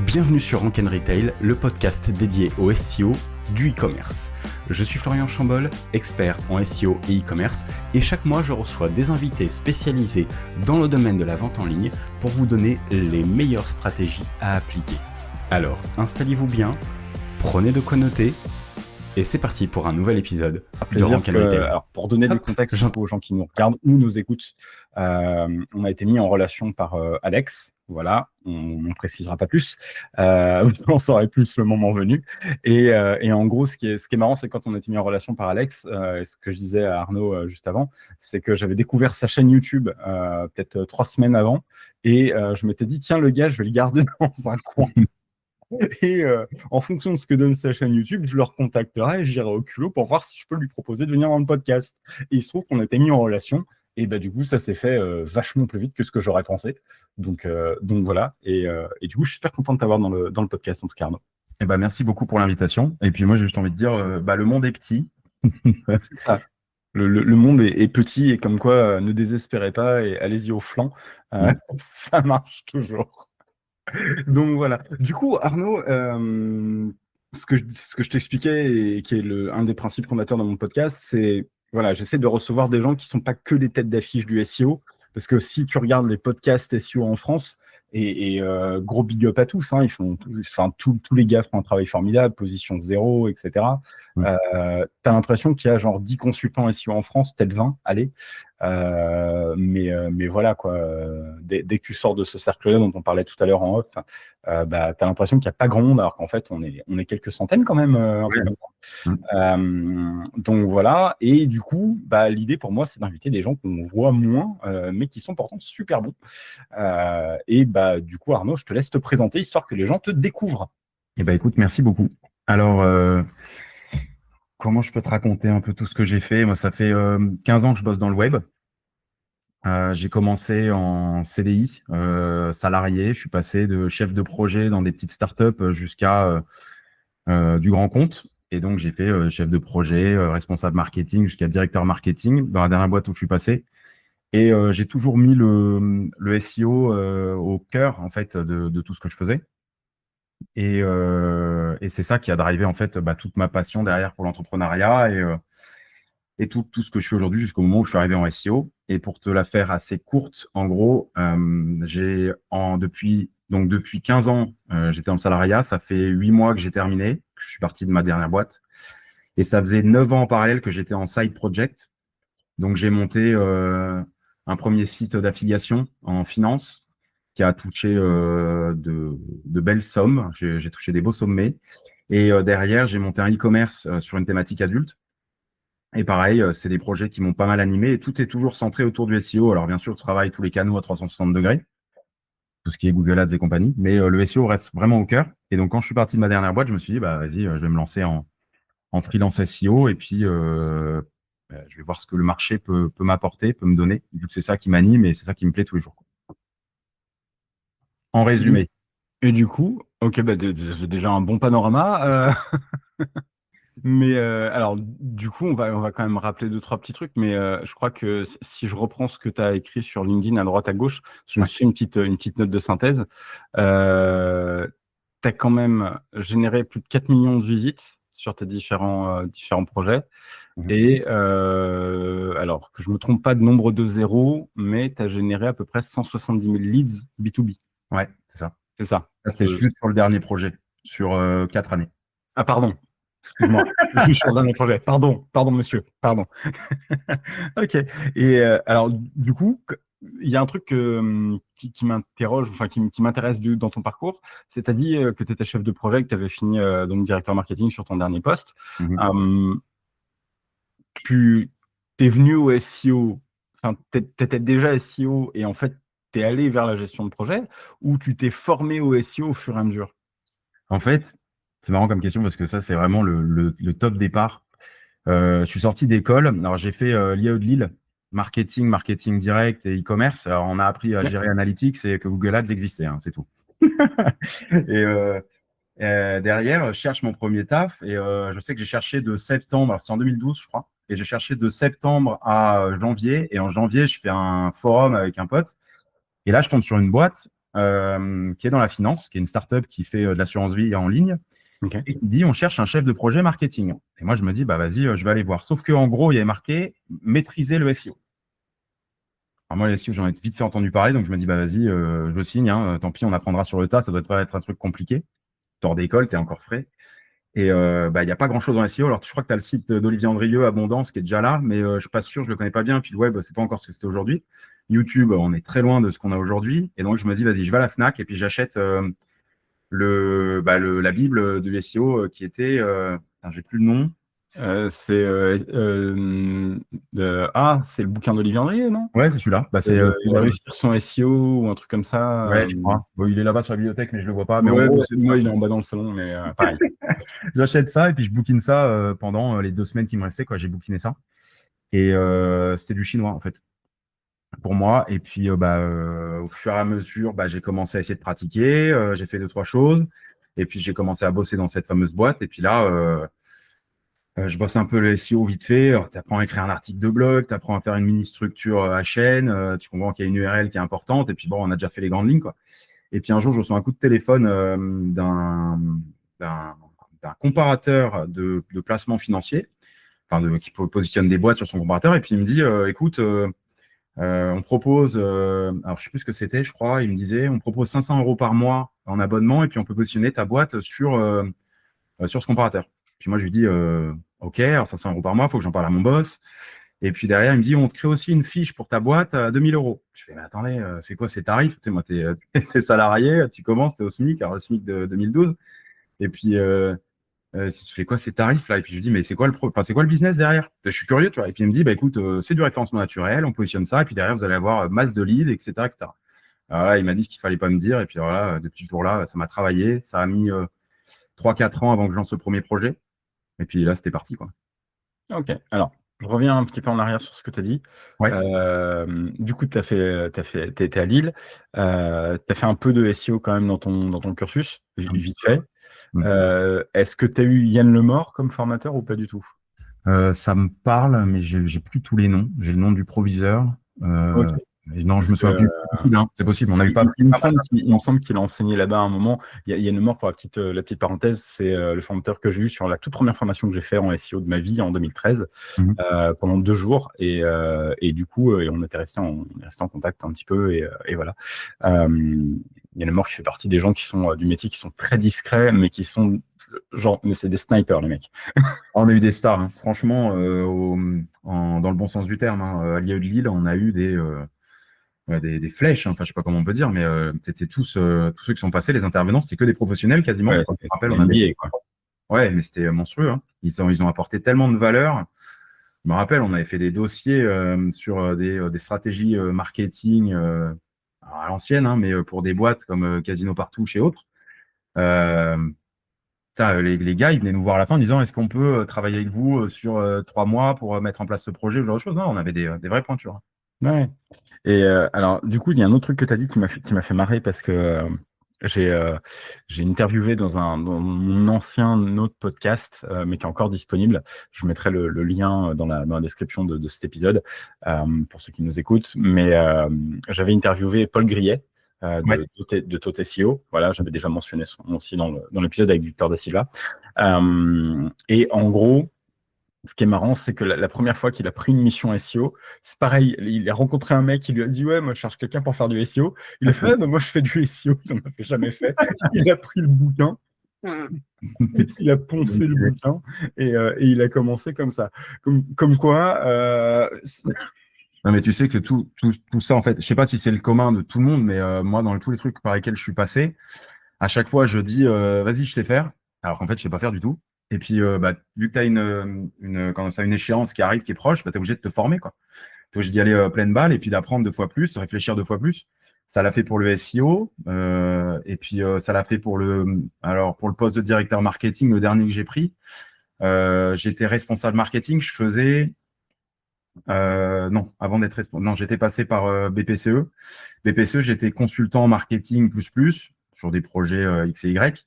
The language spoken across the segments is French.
Bienvenue sur Rank & Retail, le podcast dédié au SEO du e-commerce. Je suis Florian Chambol, expert en SEO et e-commerce, et chaque mois je reçois des invités spécialisés dans le domaine de la vente en ligne pour vous donner les meilleures stratégies à appliquer. Alors, installez-vous bien, prenez de quoi noter, et c'est parti pour un nouvel épisode de Rank & Retail. Alors, pour donner du contexte aux gens qui nous regardent ou nous écoutent, on a été mis en relation par Alex. Voilà, on ne précisera pas plus. Vous en saurez plus le moment venu. Et en gros, ce qui est marrant, c'est quand on a été mis en relation par Alex, et ce que je disais à Arnaud juste avant, c'est que j'avais découvert sa chaîne YouTube peut-être 3 semaines avant, et je m'étais dit, tiens, le gars, je vais le garder dans un coin. Et en fonction de ce que donne sa chaîne YouTube, je le recontacterai et j'irai au culot pour voir si je peux lui proposer de venir dans le podcast. Et il se trouve qu'on a été mis en relation. Et bah, du coup, ça s'est fait vachement plus vite que ce que j'aurais pensé. Donc voilà. Et du coup, je suis super content de t'avoir dans le podcast, en tout cas, Arnaud. Eh ben, merci beaucoup pour l'invitation. Et puis moi, j'ai juste envie de dire, le monde est petit. C'est ça. Le monde est petit et comme quoi, ne désespérez pas et allez-y au flanc. Ça marche toujours. Donc voilà. Du coup, Arnaud, ce que je t'expliquais et qui est un des principes fondateurs de mon podcast, c'est voilà, j'essaie de recevoir des gens qui sont pas que des têtes d'affiche du SEO, parce que si tu regardes les podcasts SEO en France, et gros big up à tous, hein, tous les gars font un travail formidable, position zéro, etc. T'as l'impression qu'il y a genre 10 consultants SEO en France, peut-être 20, allez. Mais voilà quoi. Dès que tu sors de ce cercle-là dont on parlait tout à l'heure en off, t'as l'impression qu'il n'y a pas grand monde, alors qu'en fait on est quelques centaines quand même, un peu comme ça. Donc voilà. Et du coup, l'idée pour moi, c'est d'inviter des gens qu'on voit moins, mais qui sont pourtant super bons. Du coup, Arnaud, je te laisse te présenter histoire que les gens te découvrent. Eh ben, écoute, merci beaucoup. Alors, comment je peux te raconter un peu tout ce que j'ai fait? Moi, ça fait 15 ans que je bosse dans le web. J'ai commencé en CDI, salarié. Je suis passé de chef de projet dans des petites startups jusqu'à du grand compte. Et donc, j'ai fait chef de projet, responsable marketing jusqu'à directeur marketing dans la dernière boîte où je suis passé. Et j'ai toujours mis le SEO au cœur en fait de tout ce que je faisais. Et c'est ça qui a drivé en fait toute ma passion derrière pour l'entrepreneuriat et tout ce que je fais aujourd'hui jusqu'au moment où je suis arrivé en SEO. Et pour te la faire assez courte, en gros, depuis 15 ans, j'étais en salariat. Ça fait 8 mois que j'ai terminé, que je suis parti de ma dernière boîte. Et ça faisait 9 ans en parallèle que j'étais en side project. Donc j'ai monté un premier site d'affiliation en finance qui a touché de belles sommes. J'ai touché des beaux sommets. Et derrière, j'ai monté un e-commerce sur une thématique adulte. Et pareil, c'est des projets qui m'ont pas mal animé et tout est toujours centré autour du SEO. Alors bien sûr, je travaille tous les canaux à 360 degrés, tout ce qui est Google Ads et compagnie, mais le SEO reste vraiment au cœur. Et donc quand je suis parti de ma dernière boîte, je me suis dit vas-y, je vais me lancer en freelance SEO et puis je vais voir ce que le marché peut m'apporter, peut me donner, vu que c'est ça qui m'anime et c'est ça qui me plaît tous les jours. En résumé. Et du coup, ok, c'est déjà un bon panorama. Mais alors, du coup, on va quand même rappeler 2-3 petits trucs. Mais je crois que si je reprends ce que tu as écrit sur LinkedIn à droite à gauche, je me suis fait une petite note de synthèse. Tu as quand même généré plus de 4 millions de visites sur tes différents projets. Et alors que je me trompe pas de nombre de zéros, mais tu as généré à peu près 170 000 leads B2B. Ouais, c'est ça. C'est ça. C'était juste sur le dernier projet, sur 4 années. Ah, pardon. Excuse-moi. Je suis sur le dernier projet. Pardon, monsieur. Pardon. Ok. Et alors, du coup, il y a un truc qui m'interroge, enfin qui m'intéresse dans ton parcours. C'est, t'as dit que tu étais chef de projet, que tu avais fini donc directeur marketing sur ton dernier poste. Tu es venu au SEO, enfin, t'étais déjà SEO et en fait, tu es allé vers la gestion de projet, ou tu t'es formé au SEO au fur et à mesure? En fait, c'est marrant comme question parce que ça, c'est vraiment le top départ. Je suis sorti d'école. Alors, j'ai fait l'IAE de Lille, marketing direct et e-commerce. Alors, on a appris à gérer Analytics et que Google Ads existait, hein, c'est tout. Et derrière, je cherche mon premier taf et je sais que j'ai cherché de septembre, alors, c'est en 2012, je crois, et j'ai cherché de septembre à janvier. Et en janvier, je fais un forum avec un pote. Et là, je tombe sur une boîte qui est dans la finance, qui est une startup qui fait de l'assurance vie en ligne, Ok. et qui dit on cherche un chef de projet marketing. Et moi je me dis bah vas-y, je vais aller voir. Sauf que en gros il y avait marqué maîtriser le SEO. Alors moi le SEO j'en ai vite fait entendu parler, donc je me dis bah vas-y, je signe. Tant pis, on apprendra sur le tas. Ça doit pas être un truc compliqué. T'es d'école, t'es encore frais. Et bah il y a pas grand-chose en SEO. Alors je crois que tu as le site d'Olivier Andrieux, Abondance, qui est déjà là, mais je suis pas sûr, je le connais pas bien. Puis le web, c'est pas encore ce que c'était aujourd'hui. YouTube, on est très loin de ce qu'on a aujourd'hui. Et donc je me dis vas-y, je vais à la Fnac et puis j'achète la Bible du SEO qui était, j'ai plus le nom. C'est c'est le bouquin d'Olivier Andrier, non? Ouais, c'est celui-là. Bah c'est Il a réussi son SEO ou un truc comme ça. ouais, je crois. Bon, il est là-bas sur la bibliothèque, mais je le vois pas. Mais en Ouais, gros, moi, il est en bas dans le salon, mais pareil. j'achète ça et puis je bookine ça pendant les 2 semaines qui me restaient, quoi. J'ai bookiné ça. Et c'était du chinois, en fait, pour moi. Et puis, au fur et à mesure, j'ai commencé à essayer de pratiquer. J'ai fait 2, 3 choses. Et puis, j'ai commencé à bosser dans cette fameuse boîte. Et puis là, je bosse un peu le SEO vite fait. Tu apprends à écrire un article de blog, tu apprends à faire une mini structure à chaîne. Tu comprends qu'il y a une URL qui est importante. Et puis, bon, on a déjà fait les grandes lignes, quoi. Et puis, un jour, je reçois un coup de téléphone d'un comparateur de placement financier, qui positionne des boîtes sur son comparateur. Et puis, il me dit, écoute, on propose, alors je sais plus ce que c'était, je crois, il me disait, on propose 500 € par mois en abonnement et puis on peut positionner ta boîte sur ce comparateur. Puis moi, je lui dis, OK, alors 500 € par mois, faut que j'en parle à mon boss. Et puis derrière, il me dit, on te crée aussi une fiche pour ta boîte à 2000 €. Je fais, mais attendez, c'est quoi ces tarifs? Tu sais, moi, t'es salarié, tu commences, t'es au SMIC, alors le SMIC de 2012. Et puis, je fais quoi ces tarifs là? Et puis je lui dis mais c'est quoi c'est quoi le business derrière? Je suis curieux, tu vois. Et puis il me dit bah écoute, c'est du référencement naturel, on positionne ça et puis derrière vous allez avoir masse de leads, etc., etc. Alors là, il m'a dit ce qu'il fallait pas me dire et puis voilà, depuis ce jour-là, ça m'a travaillé, ça a mis 3-4 ans avant que je lance ce premier projet et puis là c'était parti quoi. Ok, alors, je reviens un petit peu en arrière sur ce que tu as dit. Ouais. Du coup, t'as été à Lille. Tu as fait un peu de SEO quand même dans ton cursus, vite fait. Est-ce que tu as eu Yann Lemort comme formateur ou pas du tout? Ça me parle, mais j'ai plus tous les noms. J'ai le nom du proviseur. Ok. Non, je me souviens plus. C'est possible, hein. C'est possible. On a eu pas. Il me semble qu'il a enseigné là-bas à un moment. Yann Lemort, pour la petite parenthèse, c'est le formateur que j'ai eu sur la toute première formation que j'ai fait en SEO de ma vie en 2013, pendant 2 jours. Et du coup, on est resté en contact un petit peu. Et voilà. Yann Lemort qui fait partie des gens qui sont du métier, qui sont très discrets, mais qui sont mais c'est des snipers, les mecs. On a eu des stars, hein. Franchement, dans le bon sens du terme. À l'IAE de Lille, on a eu des flèches, hein. Enfin, je sais pas comment on peut dire, mais c'était tous ceux qui sont passés, les intervenants, c'était que des professionnels quasiment. Ouais, Je me rappelle, on NBA, quoi. Ouais, mais c'était monstrueux, hein. Ils ont apporté tellement de valeur. Je me rappelle, on avait fait des dossiers sur des stratégies marketing à l'ancienne, hein, mais pour des boîtes comme Casino Partouche et autres. Les gars, ils venaient nous voir à la fin en disant est-ce qu'on peut travailler avec vous sur 3 mois pour mettre en place ce projet ou ce genre de choses. Non, on avait des vraies pointures. Ouais. Et alors, du coup, il y a un autre truc que tu as dit qui m'a fait marrer parce que j'ai interviewé dans mon ancien autre podcast, mais qui est encore disponible. Je mettrai le lien dans la description de cet épisode pour ceux qui nous écoutent. Mais j'avais interviewé Paul Grillet de Tote SEO. Voilà, j'avais déjà mentionné son nom aussi dans l'épisode avec Victor Da Silva. Et en gros, ce qui est marrant, c'est que la première fois qu'il a pris une mission SEO, c'est pareil, il a rencontré un mec qui lui a dit « Ouais, moi, je cherche quelqu'un pour faire du SEO. » Il a fait « Ah, ben, moi, je fais du SEO. » Il n'en a jamais fait. Il a pris le bouquin, il a poncé le bouquin et il a commencé comme ça. Comme quoi... Non, mais tu sais que tout ça, en fait, je sais pas si c'est le commun de tout le monde, mais moi, dans tous les trucs par lesquels je suis passé, à chaque fois, je dis vas-y, je sais faire. Alors qu'en fait, je sais pas faire du tout. Et puis, vu que tu as une échéance qui arrive, qui est proche, tu es obligé de te former, quoi. Tu es obligé d'y aller pleine balle et puis d'apprendre 2 fois plus, réfléchir 2 fois plus. Ça l'a fait pour le SEO, et puis ça l'a fait pour le poste de directeur marketing, le dernier que j'ai pris. J'étais responsable marketing, je faisais non, avant d'être responsable, non, j'étais passé par BPCE. BPCE, j'étais consultant marketing plus sur des projets X et Y.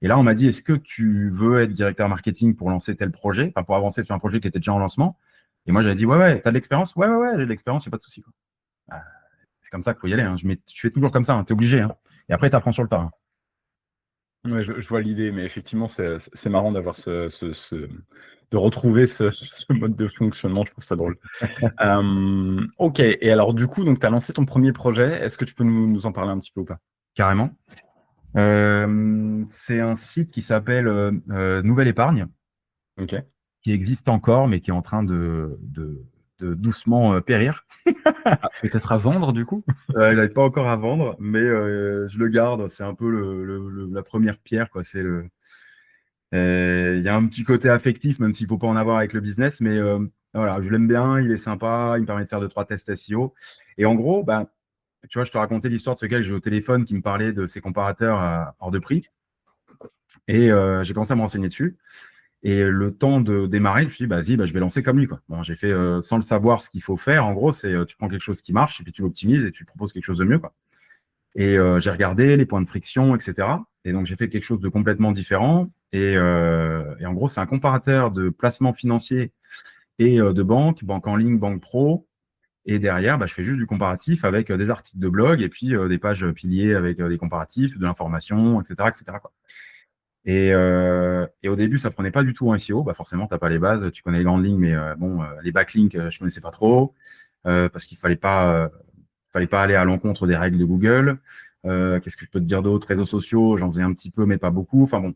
Et là, on m'a dit, est-ce que tu veux être directeur marketing pour lancer tel projet, enfin pour avancer sur un projet qui était déjà en lancement? Et moi, j'avais dit, ouais, t'as de l'expérience? Ouais, j'ai de l'expérience, y a pas de souci, quoi. C'est comme ça qu'il faut y aller, hein. Tu fais toujours comme ça, hein, t'es obligé, hein. Et après, tu apprends sur le terrain. Ouais, je vois l'idée, mais effectivement, c'est marrant d'avoir de retrouver ce mode de fonctionnement. Je trouve ça drôle. Ok. Et alors, du coup, donc, tu as lancé ton premier projet. Est-ce que tu peux nous en parler un petit peu ou pas? Carrément. C'est un site qui s'appelle Nouvelle Épargne, Ok. qui existe encore, mais qui est en train de doucement périr. Ah, peut-être à vendre, du coup? Il n'est pas encore à vendre, mais je le garde. C'est un peu la première pierre, quoi. Il y a un petit côté affectif, même s'il faut pas en avoir avec le business, mais voilà, je l'aime bien, il est sympa, il me permet de faire 2-3 tests SEO. Et en gros, bah, tu vois, je te racontais l'histoire de ce gars que j'ai au téléphone qui me parlait de ses comparateurs hors de prix. Et j'ai commencé à me renseigner dessus. Et le temps de démarrer, je me suis dit, vas-y, je vais lancer comme lui, quoi. Bon, j'ai fait sans le savoir ce qu'il faut faire. En gros, c'est tu prends quelque chose qui marche et puis tu l'optimises et tu proposes quelque chose de mieux, quoi. Et j'ai regardé les points de friction, etc. Et donc, j'ai fait quelque chose de complètement différent. Et en gros, c'est un comparateur de placement financier et de banque en ligne, banque pro. Et derrière, je fais juste du comparatif avec des articles de blog et puis des pages piliers avec des comparatifs, de l'information, etc., etc., quoi. Et au début, ça prenait pas du tout en SEO. Forcément, t'as pas les bases, tu connais les grandes lignes, mais les backlinks, je connaissais pas trop parce qu'il fallait pas aller à l'encontre des règles de Google. Qu'est-ce que je peux te dire d'autre? Réseaux sociaux, j'en faisais un petit peu, mais pas beaucoup. Enfin bon,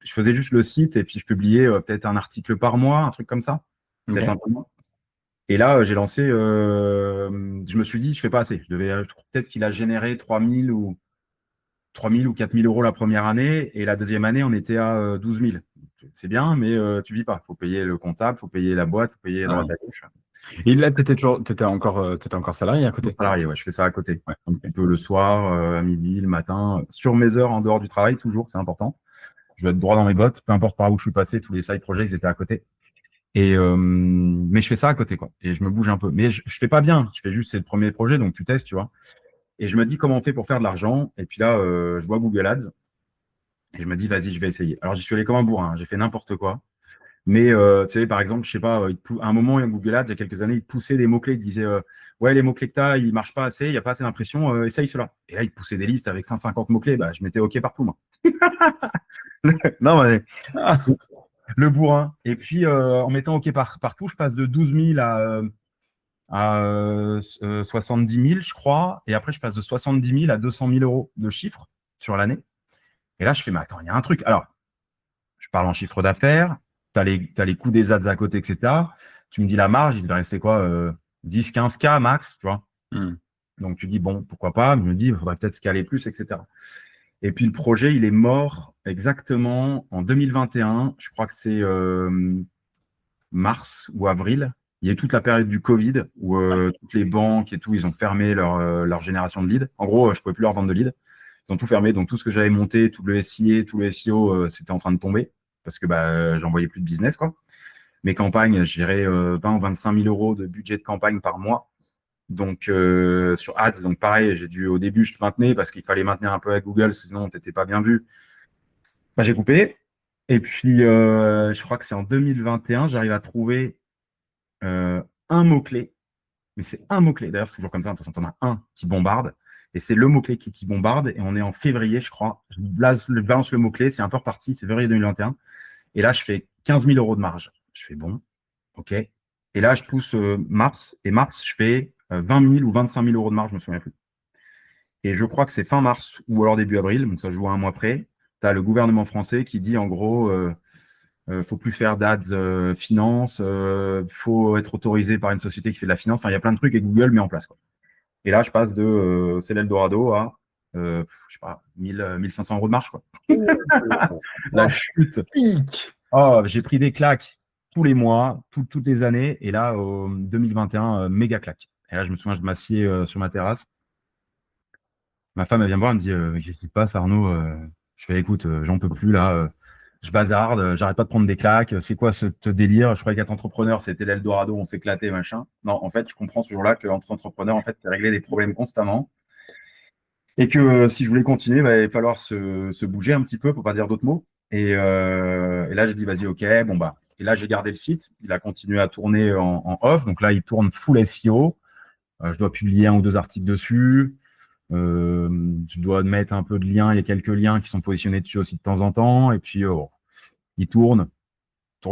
je faisais juste le site et puis je publiais peut-être un article par mois, un truc comme ça, peut-être un peu moins. Et là, j'ai lancé. Je me suis dit, je fais pas assez. Peut-être qu'il a généré 3 000 ou 4 000 euros la première année, et la deuxième année, on était à 12 000. C'est bien, mais tu vis pas. Faut payer le comptable, faut payer la boîte, faut payer droite à gauche. Et là, t'étais encore salarié à côté? Salarié, ouais, je fais ça à côté. Ouais. Un petit peu le soir, à midi, le matin, sur mes heures en dehors du travail, toujours, c'est important. Je dois être droit dans mes bottes, peu importe par où je suis passé, tous les side projects étaient à côté. Et mais je fais ça à côté, quoi. Et je me bouge un peu. Mais je fais pas bien. Je fais juste, c'est le premier projet, donc tu testes, tu vois. Et je me dis comment on fait pour faire de l'argent. Et puis là, je vois Google Ads. Et je me dis, vas-y, je vais essayer. Alors, j'y suis allé comme un bourrin. J'ai fait n'importe quoi. Mais tu sais, par exemple, je sais pas, à un moment, Google Ads, il y a quelques années, il te poussait des mots-clés. Il te disait, ouais, les mots-clés que t'as, ils marchent pas assez, il y a pas assez d'impression, essaye cela. Et là, il te poussait des listes avec 150 mots-clés. Je mettais OK partout, moi. Non, mais le bourrin. Et puis, en mettant OK partout, je passe de 12 000 à 70 000, je crois. Et après, je passe de 70 000 à 200 000 euros de chiffre sur l'année. Et là, je fais, mais attends, il y a un truc. Alors, je parle en chiffre d'affaires, t'as les coûts des ads à côté, etc. Tu me dis la marge, il devait rester quoi, 10, 15 K max, tu vois. Donc, tu dis, bon, pourquoi pas. Je me dis, il faudrait peut-être scaler plus, etc. Et puis, le projet, il est mort exactement en 2021. Je crois que c'est mars ou avril. Il y a eu toute la période du Covid où toutes les banques et tout, ils ont fermé leur génération de leads. En gros, je pouvais plus leur vendre de leads. Ils ont tout fermé. Donc, tout ce que j'avais monté, tout le SIA, tout le SEO, c'était en train de tomber parce que j'en voyais plus de business, quoi. Mes campagnes, je dirais 20 ou 25 000 euros de budget de campagne par mois. Donc, sur Ads, donc pareil, au début, je te maintenais parce qu'il fallait maintenir un peu avec Google, sinon t'étais pas bien vu. J'ai coupé. Et puis, je crois que c'est en 2021, j'arrive à trouver un mot-clé. Mais c'est un mot-clé. D'ailleurs, c'est toujours comme ça. De toute façon, t'en as un qui bombarde. Et c'est le mot-clé qui bombarde. Et on est en février, je crois. Là, je balance le mot-clé. C'est un peu reparti. C'est février 2021. Et là, je fais 15 000 euros de marge. Je fais bon. OK. Et là, je pousse mars. Et mars, je fais 20 000 ou 25 000 euros de marge. Je me souviens plus. Et je crois que c'est fin mars ou alors début avril. Donc, ça joue à un mois près. Tu as le gouvernement français qui dit, en gros, faut plus faire d'ads finance, faut être autorisé par une société qui fait de la finance. Enfin, il y a plein de trucs et Google met en place, quoi. Et là, je passe de c'est l'Eldorado à je sais pas 1500 euros de marge, quoi. La chute. Oh, j'ai pris des claques tous les mois, toutes les années, et là, 2021, méga claque. Et là, je me souviens, je m'assieds sur ma terrasse. Ma femme, elle vient me voir, elle me dit qu'est-ce qui se passe, Arnaud? Je fais écoute, j'en peux plus là. Je bazarde, j'arrête pas de prendre des claques. C'est quoi ce délire? Je croyais qu'être entrepreneur, c'était l'Eldorado, on s'éclatait, machin. Non, en fait, je comprends ce jour-là qu'entre entrepreneurs, en fait, c'est régler des problèmes constamment. Et que si je voulais continuer, il va falloir se bouger un petit peu, pour pas dire d'autres mots. Et là, j'ai dit, vas-y, ok, bon Et là, j'ai gardé le site. Il a continué à tourner en off. Donc là, il tourne full SEO. Je dois publier 1 ou 2 articles dessus. Je dois mettre un peu de liens. Il y a quelques liens qui sont positionnés dessus aussi de temps en temps. Et puis, il tourne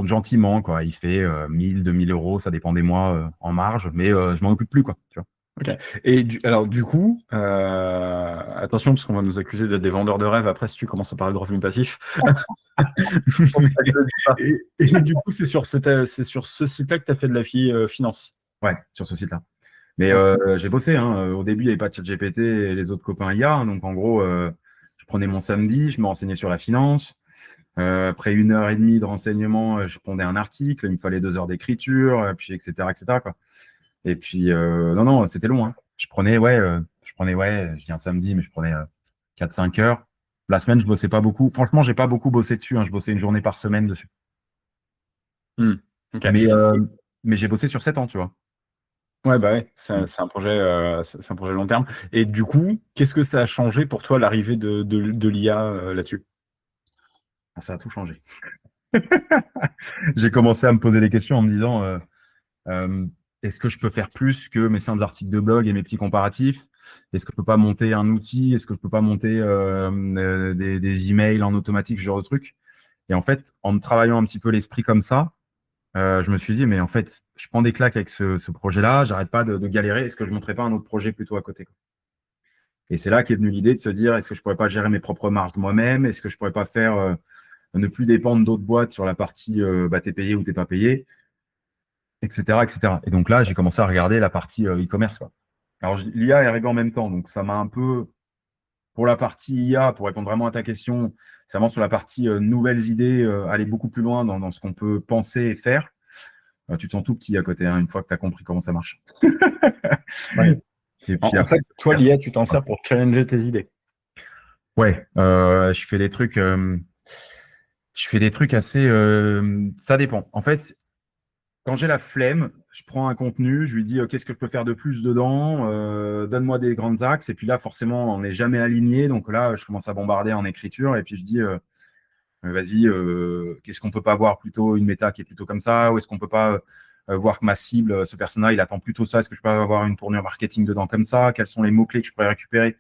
gentiment, quoi. Il fait 1000, 2000 euros, ça dépend des mois en marge, mais je m'en occupe plus, quoi. Tu vois. Ok. Et alors du coup, attention parce qu'on va nous accuser d'être des vendeurs de rêves après si tu commences à parler de revenus passifs. Et du coup, c'est sur ce site-là que tu as fait de la finance. Ouais, sur ce site-là. Mais j'ai bossé. Hein. Au début, il n'y avait pas de ChatGPT et les autres copains IA. Hein. Donc en gros, je prenais mon samedi, je me renseignais sur la finance. Après 1 heure et demie de renseignement, je pondais un article. Il me fallait 2 heures d'écriture, puis etc., quoi. Et puis non, c'était long. Hein. Je prenais je dis un samedi, mais je prenais 4-5 heures. La semaine, je bossais pas beaucoup. Franchement, j'ai pas beaucoup bossé dessus. Hein. Je bossais une journée par semaine dessus. Okay. Mais j'ai bossé sur 7 ans, tu vois. Ouais, bah ouais, c'est un projet, c'est un projet long terme. Et du coup, qu'est-ce que ça a changé pour toi l'arrivée de l'IA là-dessus? Ça a tout changé. J'ai commencé à me poser des questions en me disant est-ce que je peux faire plus que mes simples articles de blog et mes petits comparatifs? Est-ce que je peux pas monter un outil? Est-ce que je peux pas monter des emails en automatique, ce genre de trucs? Et en fait, en me travaillant un petit peu l'esprit comme ça, je me suis dit, mais en fait, je prends des claques avec ce projet-là, j'arrête pas de galérer, est-ce que je montrerais pas un autre projet plutôt à côté? Et c'est là qu'est venue l'idée de se dire, est-ce que je pourrais pas gérer mes propres marges moi-même? Est-ce que je pourrais pas faire ne plus dépendre d'autres boîtes sur la partie t'es payé ou t'es pas payé, etc., etc. Et donc là, j'ai commencé à regarder la partie e-commerce, quoi. Alors l'IA est arrivée en même temps, donc ça m'a un peu, pour la partie IA, pour répondre vraiment à ta question, c'est vraiment sur la partie nouvelles idées, aller beaucoup plus loin dans ce qu'on peut penser et faire. Tu te sens tout petit à côté, hein, une fois que tu as compris comment ça marche. Ouais. Et puis En après, fait, toi, l'IA, tu t'en sers pour challenger tes idées. ouais, je fais des trucs. Je fais des trucs assez. Ça dépend. En fait, quand j'ai la flemme, je prends un contenu, je lui dis qu'est-ce que je peux faire de plus dedans, donne-moi des grandes axes. Et puis là, forcément, on n'est jamais aligné. Donc là, je commence à bombarder en écriture. Et puis je dis vas-y, qu'est-ce qu'on peut pas voir plutôt une méta qui est plutôt comme ça, ou est-ce qu'on peut pas voir que ma cible, ce personnage, il attend plutôt ça, est-ce que je peux avoir une tournure marketing dedans comme ça, quels sont les mots-clés que je pourrais récupérer,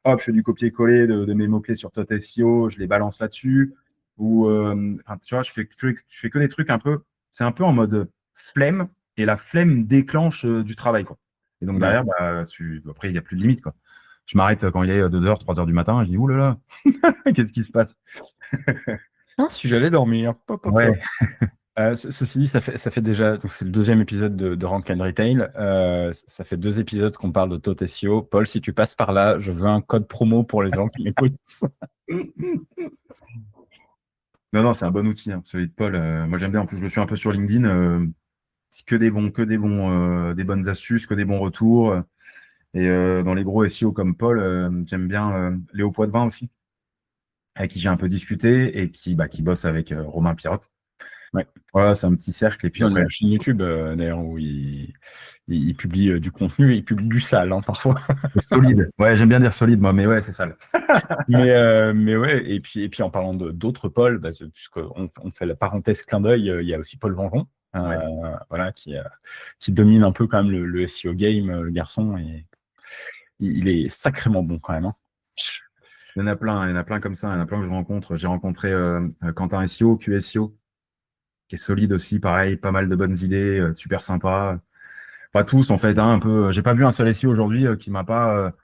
hop, je fais du copier-coller de mes mots-clés sur Tot SEO, je les balance là-dessus, ou tu vois, je fais que des trucs un peu, c'est un peu en mode flemme, et la flemme déclenche du travail, quoi. Et donc derrière, après, il n'y a plus de limite, quoi. Je m'arrête quand il est 2 heures, 3 heures du matin, et je dis, ouh là là, qu'est-ce qui se passe? Ah, si j'allais dormir. Ouais. Ceci dit, ça fait déjà, donc c'est le deuxième épisode de Rank and Retail. Ça fait 2 épisodes qu'on parle de Tot SEO. Paul, si tu passes par là, je veux un code promo pour les gens qui m'écoutent. Non, c'est un bon outil, hein, celui de Paul. Moi, j'aime bien. En plus, je le suis un peu sur LinkedIn. C'est des bonnes astuces, que des bons retours. Et dans les gros SEO comme Paul, j'aime bien Léo Poitvin aussi, avec qui j'ai un peu discuté et qui bosse avec Romain Pirotte. Ouais. Voilà, c'est un petit cercle. Et puis Ils ont après, une chaîne YouTube d'ailleurs où il publie du contenu et il publie du sale parfois. solide. Ouais, j'aime bien dire solide, moi, mais ouais, c'est ça. Mais ouais, et puis en parlant d'autres Paul, puisqu'on fait la parenthèse clin d'œil, il y a aussi Paul Vengeon, Ouais. voilà, qui domine un peu quand même le SEO game, le garçon, et il est sacrément bon quand même. Hein. Il y en a plein comme ça, il y en a plein que je rencontre. J'ai rencontré Quentin SEO, QSEO, qui est solide aussi, pareil, pas mal de bonnes idées, super sympa. Pas tous, en fait, hein, un peu. J'ai pas vu un seul SEO aujourd'hui qui m'a pas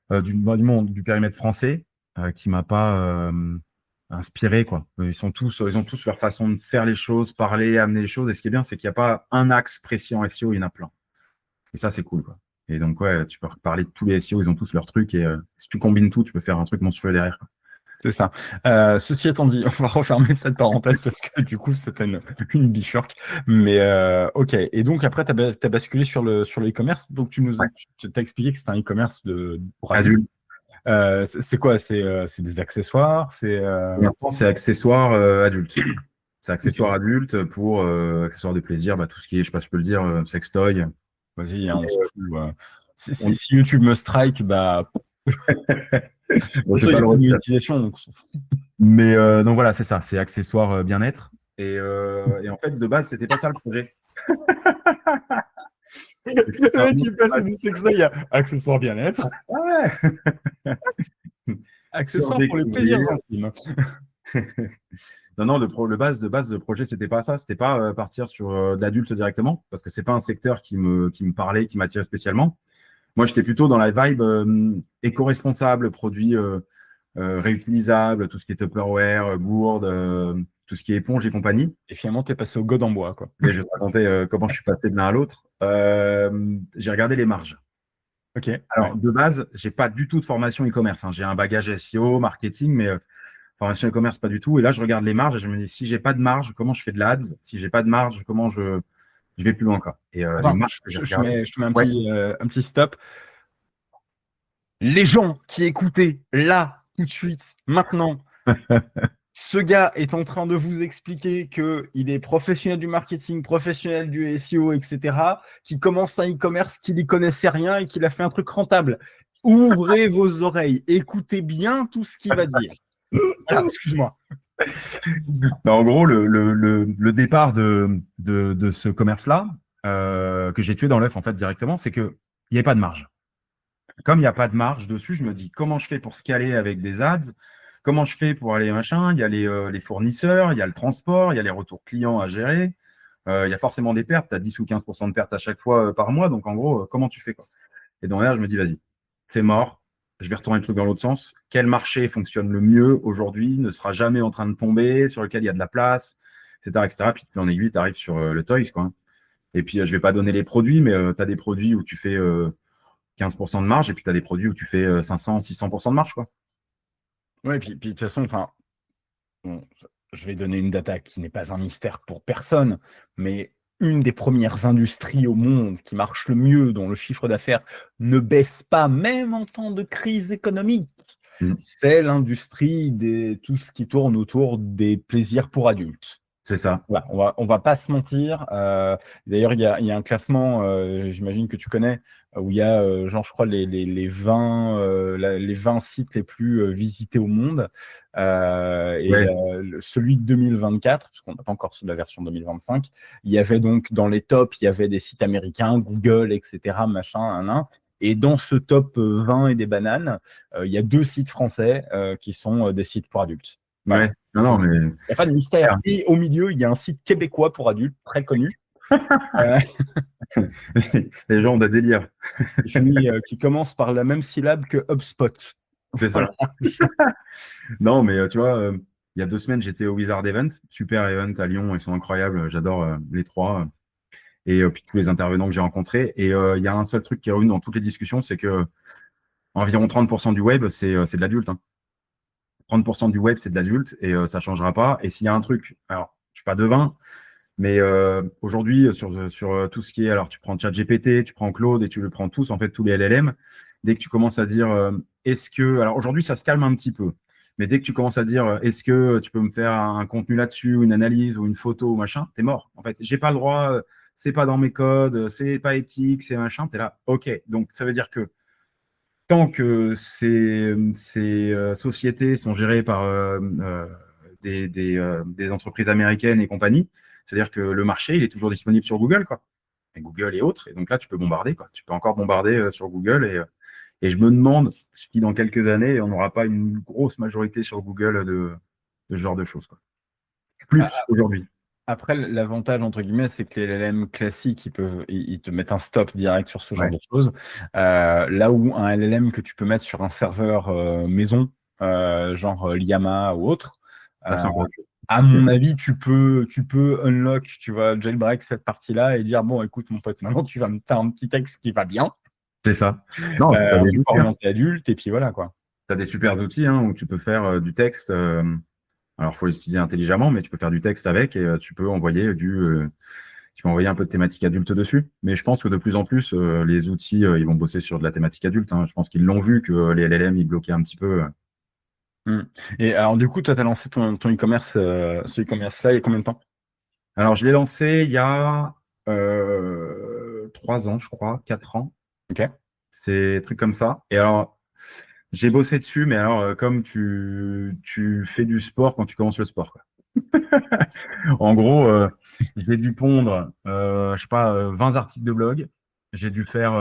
du monde, du périmètre français, qui m'a pas inspiré, quoi. Ils ont tous leur façon de faire les choses, parler, amener les choses. Et ce qui est bien, c'est qu'il n'y a pas un axe précis en SEO, il y en a plein. Et ça, c'est cool, quoi. Et donc, ouais, tu peux parler de tous les SEO, ils ont tous leurs trucs. Et si tu combines tout, tu peux faire un truc monstrueux derrière, quoi. C'est ça. Ceci étant dit, on va refermer cette parenthèse parce que du coup, c'était une bifurque. Mais ok. Et donc après, t'as basculé sur le e-commerce. Donc tu t'as expliqué que c'était un e-commerce pour adultes. C'est quoi? C'est des accessoires. Pour l'instant, c'est accessoires adultes. C'est accessoires adultes pour accessoires de plaisir, tout ce qui est, je sais pas si je peux le dire, sextoy. Vas-y, on s'en fout. Si YouTube me strike, Bon, il y a une monétisation, donc on s'en fout. Mais donc voilà, c'est ça, c'est accessoires bien-être. Et en fait, de base, c'était pas ça le projet. Le mec, il passe du sextoy à accessoires bien-être. Ouais. Accessoires pour les plaisirs intimes. Non, non, le base de projet, c'était pas ça. C'était pas partir sur de l'adulte directement, parce que c'est pas un secteur qui me parlait, qui m'attirait spécialement. Moi, j'étais plutôt dans la vibe éco-responsable, produits réutilisables, tout ce qui est Tupperware, gourde, tout ce qui est éponge et compagnie. Et finalement, t'es passé au god en bois, quoi. Et je vais te raconter comment je suis passé de l'un à l'autre. J'ai regardé les marges. Ok. Alors, de base, j'ai pas du tout de formation e-commerce, hein. J'ai un bagage SEO, marketing, mais formation e-commerce, pas du tout. Et là, je regarde les marges et je me dis, si j'ai pas de marge, comment je fais de l'ADS? Si j'ai pas de marge, comment je vais plus loin, quoi. Et les Attends, marges que j'ai je regardées. te mets Ouais, un petit stop. Les gens qui écoutaient là, tout de suite, maintenant, ce gars est en train de vous expliquer qu'il est professionnel du marketing, professionnel du SEO, etc., qui commence un e-commerce, qu'il n'y connaissait rien et qu'il a fait un truc rentable. Ouvrez vos oreilles, écoutez bien tout ce qu'il va dire. Alors, excuse-moi. non, en gros, le départ de ce commerce-là, que j'ai tué dans l'œuf, en fait, directement, c'est que il n'y avait pas de marge. Comme il n'y a pas de marge dessus, je me dis, comment je fais pour scaler avec des ads? Comment je fais pour aller machin? Il y a les fournisseurs, il y a le transport, il y a les retours clients à gérer. Il y a forcément des pertes. Tu as 10 ou 15% de pertes à chaque fois par mois. Donc, en gros, comment tu fais, quoi? Et dans l'air, je me dis, vas-y, c'est mort. Je vais retourner le truc dans l'autre sens. Quel marché fonctionne le mieux aujourd'hui, ne sera jamais en train de tomber, sur lequel il y a de la place, etc., etc. Puis, en aiguille, tu arrives sur le Toys, quoi. Et puis, je vais pas donner les produits, mais tu as des produits où tu fais 15% de marge, et puis tu as des produits où tu fais 500, 600% de marge, quoi. Ouais, puis de toute façon, enfin, bon, je vais donner une data qui n'est pas un mystère pour personne, mais une des premières industries au monde qui marche le mieux, dont le chiffre d'affaires ne baisse pas, même en temps de crise économique, Mm. c'est l'industrie des tout ce qui tourne autour des plaisirs pour adultes. C'est ça. Voilà, on va pas se mentir. D'ailleurs, il y a un classement, j'imagine que tu connais, où il y a, genre, je crois, les 20, les 20 sites les plus visités au monde. Ouais. Celui de 2024, parce qu'on n'a pas encore la version 2025, il y avait donc dans les tops, il y avait des sites américains, Google, etc., machin, un. Et dans ce top 20 et des bananes, il y a 2 sites français qui sont des sites pour adultes. Voilà. Ouais. Non, non, mais. Il n'y a pas de mystère. Et au milieu, il y a un site québécois pour adultes, très connu, euh, Les gens ont des délires. qui commence par la même syllabe que HubSpot. C'est ça. Voilà. Non, mais tu vois, il y a 2 semaines, j'étais au Wizard Event, super event à Lyon, ils sont incroyables, j'adore les trois, et puis tous les intervenants que j'ai rencontrés. Et il y a un seul truc qui est revenu dans toutes les discussions, c'est que environ 30% du web, c'est de l'adulte, hein. 30% du web, c'est de l'adulte, et ça changera pas. Et s'il y a un truc, alors, je suis pas devin, mais aujourd'hui, sur tout ce qui est, alors tu prends ChatGPT, tu prends Claude, et tu le prends tous, en fait, tous les LLM, dès que tu commences à dire, est-ce que, alors aujourd'hui, ça se calme un petit peu. Mais dès que tu commences à dire, est-ce que tu peux me faire un contenu là-dessus, ou une analyse, ou une photo, ou machin, t'es mort. En fait, j'ai pas le droit, c'est pas dans mes codes, c'est pas éthique, c'est machin, t'es là. OK. Donc, ça veut dire que tant que ces sociétés sont gérées par des entreprises américaines et compagnie, c'est-à-dire que le marché, il est toujours disponible sur Google, quoi. Et Google et autres. Et donc là, tu peux bombarder, quoi. Tu peux encore bombarder sur Google et je me demande si dans quelques années, on n'aura pas une grosse majorité sur Google de ce genre de choses, quoi. Plus aujourd'hui. Après, l'avantage, entre guillemets, c'est que les LLM classiques, ils te mettent un stop direct sur ce genre Ouais. de choses. Là où un LLM que tu peux mettre sur un serveur maison, genre Llama ou autre, Ça, c'est encore autre à chose. mon avis, tu peux unlock, tu vas jailbreak cette partie-là et dire, bon, écoute, mon pote, maintenant, tu vas me faire un petit texte qui va bien, C'est ça. Non, tu as un des truc outils, hein. orienté adulte, et puis voilà, quoi. T'as des super outils hein, où tu peux faire du texte. Alors, faut l'utiliser intelligemment, mais tu peux faire du texte avec et tu peux envoyer tu peux envoyer un peu de thématique adulte dessus. Mais je pense que de plus en plus, les outils, ils vont bosser sur de la thématique adulte, hein. Je pense qu'ils l'ont vu que les LLM, ils bloquaient un petit peu. Hmm. Et alors, du coup, toi, tu as lancé ton e-commerce, ce e-commerce-là, il y a combien de temps? Alors, je l'ai lancé il y a 3 ans, je crois, 4 ans. Ok. C'est des trucs comme ça. Et alors, j'ai bossé dessus, mais alors, comme tu fais du sport quand tu commences le sport, quoi. En gros, j'ai dû pondre, je sais pas, 20 articles de blog. J'ai dû faire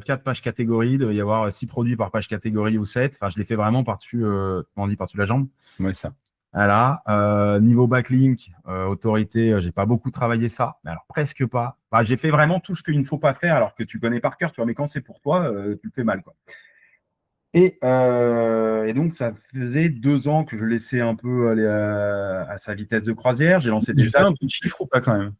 4 pages catégories. Il doit y avoir 6 produits par page catégorie ou 7. Enfin, je l'ai fait vraiment par-dessus, comment on dit, par-dessus la jambe. Ouais, ça. Voilà. Niveau backlink, autorité, j'ai pas beaucoup travaillé ça, mais alors presque pas. Enfin, j'ai fait vraiment tout ce qu'il ne faut pas faire alors que tu connais par cœur, tu vois, mais quand c'est pour toi, tu le fais mal, quoi. Et donc, ça faisait 2 ans que je laissais un peu aller à sa vitesse de croisière. J'ai lancé Il des faisait ads. un peu de chiffre ou pas quand même?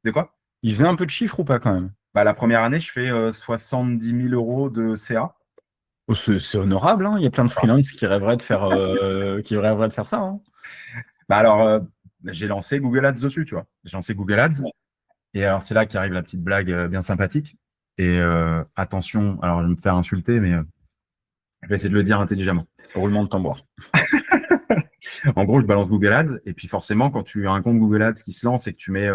De quoi? Il faisait un peu de chiffre ou pas quand même? Bah, la première année, je fais 70 000 euros de CA. Oh, c'est honorable, hein. Il y a plein de freelances qui rêveraient de faire ça, hein. Bah alors, j'ai lancé Google Ads dessus, tu vois. J'ai lancé Google Ads. Et alors, c'est là qu'arrive la petite blague bien sympathique. Et attention, alors je vais me faire insulter, mais je vais essayer de le dire intelligemment. Roulement de tambour. En gros, je balance Google Ads. Et puis forcément, quand tu as un compte Google Ads qui se lance et que tu mets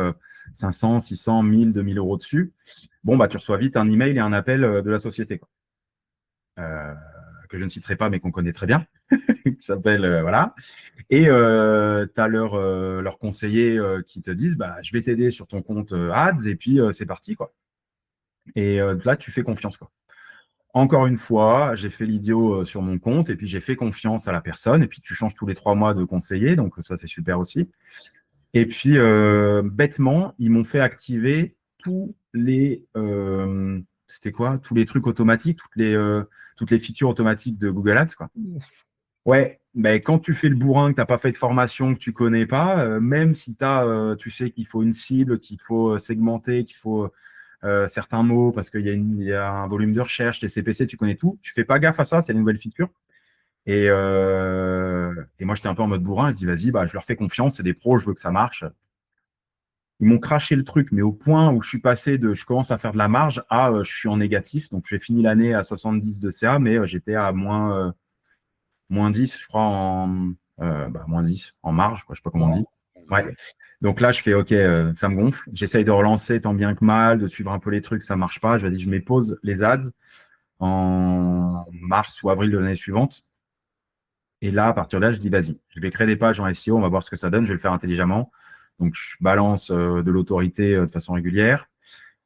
500, 600, 1000, 2000 euros dessus, bon, bah, tu reçois vite un email et un appel de la société, quoi. Que je ne citerai pas, mais qu'on connaît très bien, qui s'appelle, voilà. Et tu as leur conseiller qui te disent, bah, je vais t'aider sur ton compte Ads, et puis c'est parti, quoi. Et là, tu fais confiance, quoi. Encore une fois, j'ai fait l'idiot sur mon compte, et puis j'ai fait confiance à la personne, et puis tu changes tous les 3 mois de conseiller, donc ça, c'est super aussi. Et puis, bêtement, ils m'ont fait activer tous les, c'était quoi? Tous les trucs automatiques, toutes les features automatiques de Google Ads, quoi. Ouais, mais quand tu fais le bourrin, que t'as pas fait de formation, que tu connais pas, même si tu sais qu'il faut une cible, qu'il faut segmenter, qu'il faut certains mots, parce il y a un volume de recherche, les CPC, tu connais tout, tu fais pas gaffe à ça, c'est une nouvelle feature. Et moi, j'étais un peu en mode bourrin, je dis, vas-y, bah, je leur fais confiance, c'est des pros, je veux que ça marche. Ils m'ont craché le truc, mais au point où je suis passé je commence à faire de la marge à, je suis en négatif. Donc, j'ai fini l'année à 70 de CA, mais j'étais à moins 10, je crois, moins 10 en marge, quoi, je sais pas comment on dit. Ouais. Donc là, je fais, OK, ça me gonfle. J'essaye de relancer tant bien que mal, de suivre un peu les trucs, ça marche pas. Je mets pause les ads en mars ou avril de l'année suivante. Et là, à partir de là, je dis, vas-y, je vais créer des pages en SEO, on va voir ce que ça donne, je vais le faire intelligemment. Donc, je balance de l'autorité de façon régulière.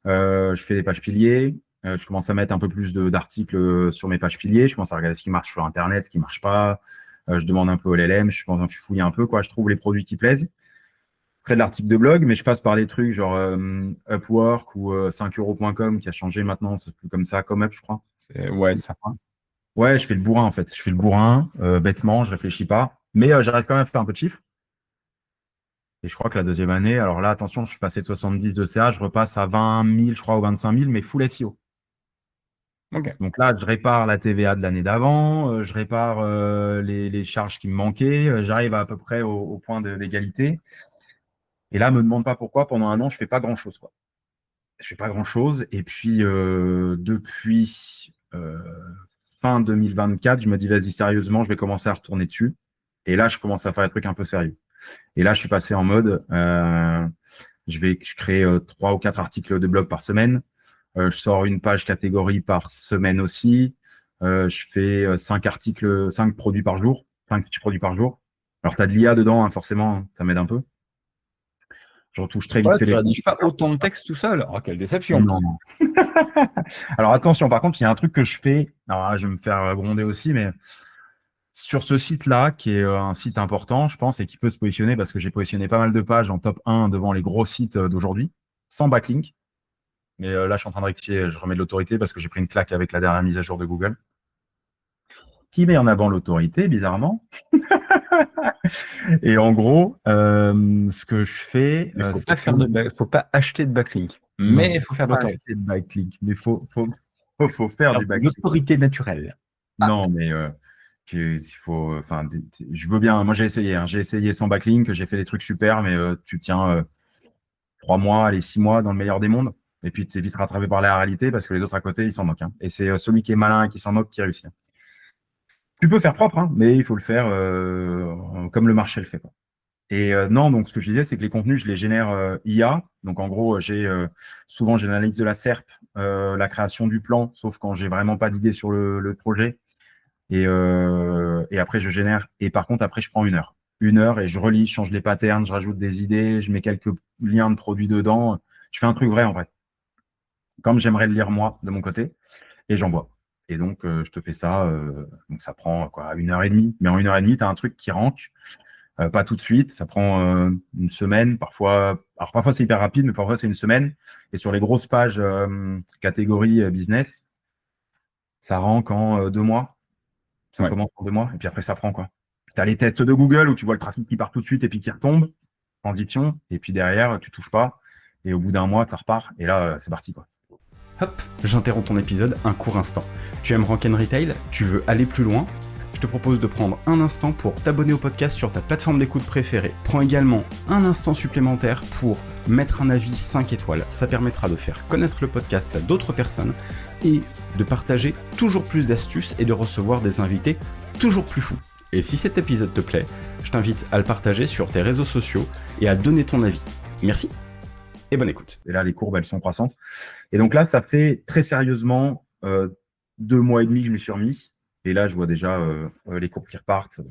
Je fais des pages piliers. Je commence à mettre un peu plus d'articles sur mes pages piliers. Je commence à regarder ce qui marche sur Internet, ce qui marche pas. Je demande un peu au LLM, je fouille un peu, quoi. Je trouve les produits qui plaisent. Je crée de l'article de blog, mais je passe par des trucs genre Upwork ou 5euros.com qui a changé maintenant, c'est plus comme ça, comme Up, je crois. Ouais, ça. Ouais, je fais le bourrin en fait. Je fais le bourrin, bêtement, je réfléchis pas. Mais j'arrive quand même à faire un peu de chiffre. Et je crois que la deuxième année, alors là, attention, je suis passé de 70 de CA, je repasse à 20 000, je crois, ou 25 000, mais full SEO. Ok. Donc là, je répare la TVA de l'année d'avant, je répare les charges qui me manquaient, j'arrive à peu près au point d'égalité. Et là, me demande pas pourquoi, pendant un an, je fais pas grand-chose, quoi. Je fais pas grand-chose. Et puis, depuis fin 2024, je me dis, vas-y, sérieusement, je vais commencer à retourner dessus. Et là, je commence à faire des trucs un peu sérieux. Et là, je suis passé en mode, je crée 3 ou 4 articles de blog par semaine. Je sors une page catégorie par semaine aussi. Je fais 5 produits par jour, 5 petits produits par jour. Alors, tu as de l'IA dedans, hein, forcément, hein, ça m'aide un peu. Je retouche très vite Ouais, fait tu les... rédiges pas autant de texte tout seul. Oh, quelle déception. Non, non. Alors, attention, par contre, il y a un truc que je fais. Alors là, je vais me faire gronder aussi, mais sur ce site-là, qui est un site important, je pense, et qui peut se positionner, parce que j'ai positionné pas mal de pages en top 1 devant les gros sites d'aujourd'hui, sans backlink. Mais là, je suis en train de rectifier, je remets de l'autorité parce que j'ai pris une claque avec la dernière mise à jour de Google, qui met en avant l'autorité, bizarrement. Et en gros, ce que je fais, Il faut c'est pas faut pas acheter de backlink. Mais il faut faire de pas l'autorité. acheter de backlink, mais faut faire du backlink. L'autorité naturelle. Non, mais il faut, enfin, je veux bien. Moi, j'ai essayé. Hein, j'ai essayé sans backlink. J'ai fait des trucs super, mais tu tiens 3 mois, allez 6 mois dans le meilleur des mondes. Et puis, tu t'es vite rattrapé par la réalité parce que les autres à côté, ils s'en moquent. Hein. Et c'est celui qui est malin et qui s'en moque qui réussit. Hein. Tu peux faire propre, hein, mais il faut le faire comme le marché le fait, quoi. Et non, donc ce que je disais, c'est que les contenus, je les génère IA. Donc en gros, souvent j'ai l'analyse de la SERP, la création du plan, sauf quand j'ai vraiment pas d'idée sur le projet. Et après, je génère. Et par contre, après, je prends 1 heure. 1 heure et je relis, je change les patterns, je rajoute des idées, je mets quelques liens de produits dedans. Je fais un truc vrai, en vrai. comme j'aimerais le lire moi de mon côté, et j'envoie. Et donc, je te fais ça. Donc, ça prend quoi, 1h30. Mais en 1h30, tu as un truc qui rank. Pas tout de suite. Ça prend une semaine, parfois. Alors, parfois, c'est hyper rapide, mais parfois, c'est une semaine. Et sur les grosses pages catégorie business, ça rank en 2 mois. Ça commence en 2 mois. Et puis après, ça prend quoi. Tu as les tests de Google où tu vois le trafic qui part tout de suite et puis qui retombe. Transition. Et puis derrière, tu touches pas. Et au bout d'un mois, ça repart. Et là, c'est parti, quoi. Hop, j'interromps ton épisode un court instant. Tu aimes Rank & Retail? Tu veux aller plus loin? Je te propose de prendre un instant pour t'abonner au podcast sur ta plateforme d'écoute préférée. Prends également un instant supplémentaire pour mettre un avis 5 étoiles. Ça permettra de faire connaître le podcast à d'autres personnes et de partager toujours plus d'astuces et de recevoir des invités toujours plus fous. Et si cet épisode te plaît, je t'invite à le partager sur tes réseaux sociaux et à donner ton avis. Merci et bonne écoute. Et là, les courbes, elles sont croissantes. Et donc là, ça fait très sérieusement 2 mois et demi que je me suis remis. Et là, je vois déjà les courbes qui repartent,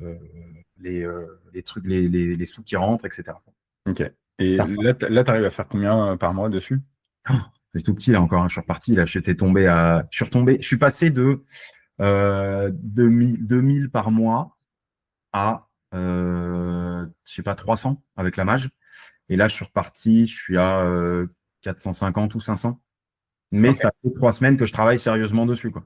les trucs, les sous qui rentrent, etc. Ok. Et là, t'arrives à faire combien par mois dessus? C'est tout petit là encore. Je suis reparti. Là, je suis passé de 2000 par mois à je sais pas 300 avec la mage. Et là, je suis reparti. Je suis à 450 ou 500. Mais ça fait 3 semaines que je travaille sérieusement dessus, quoi.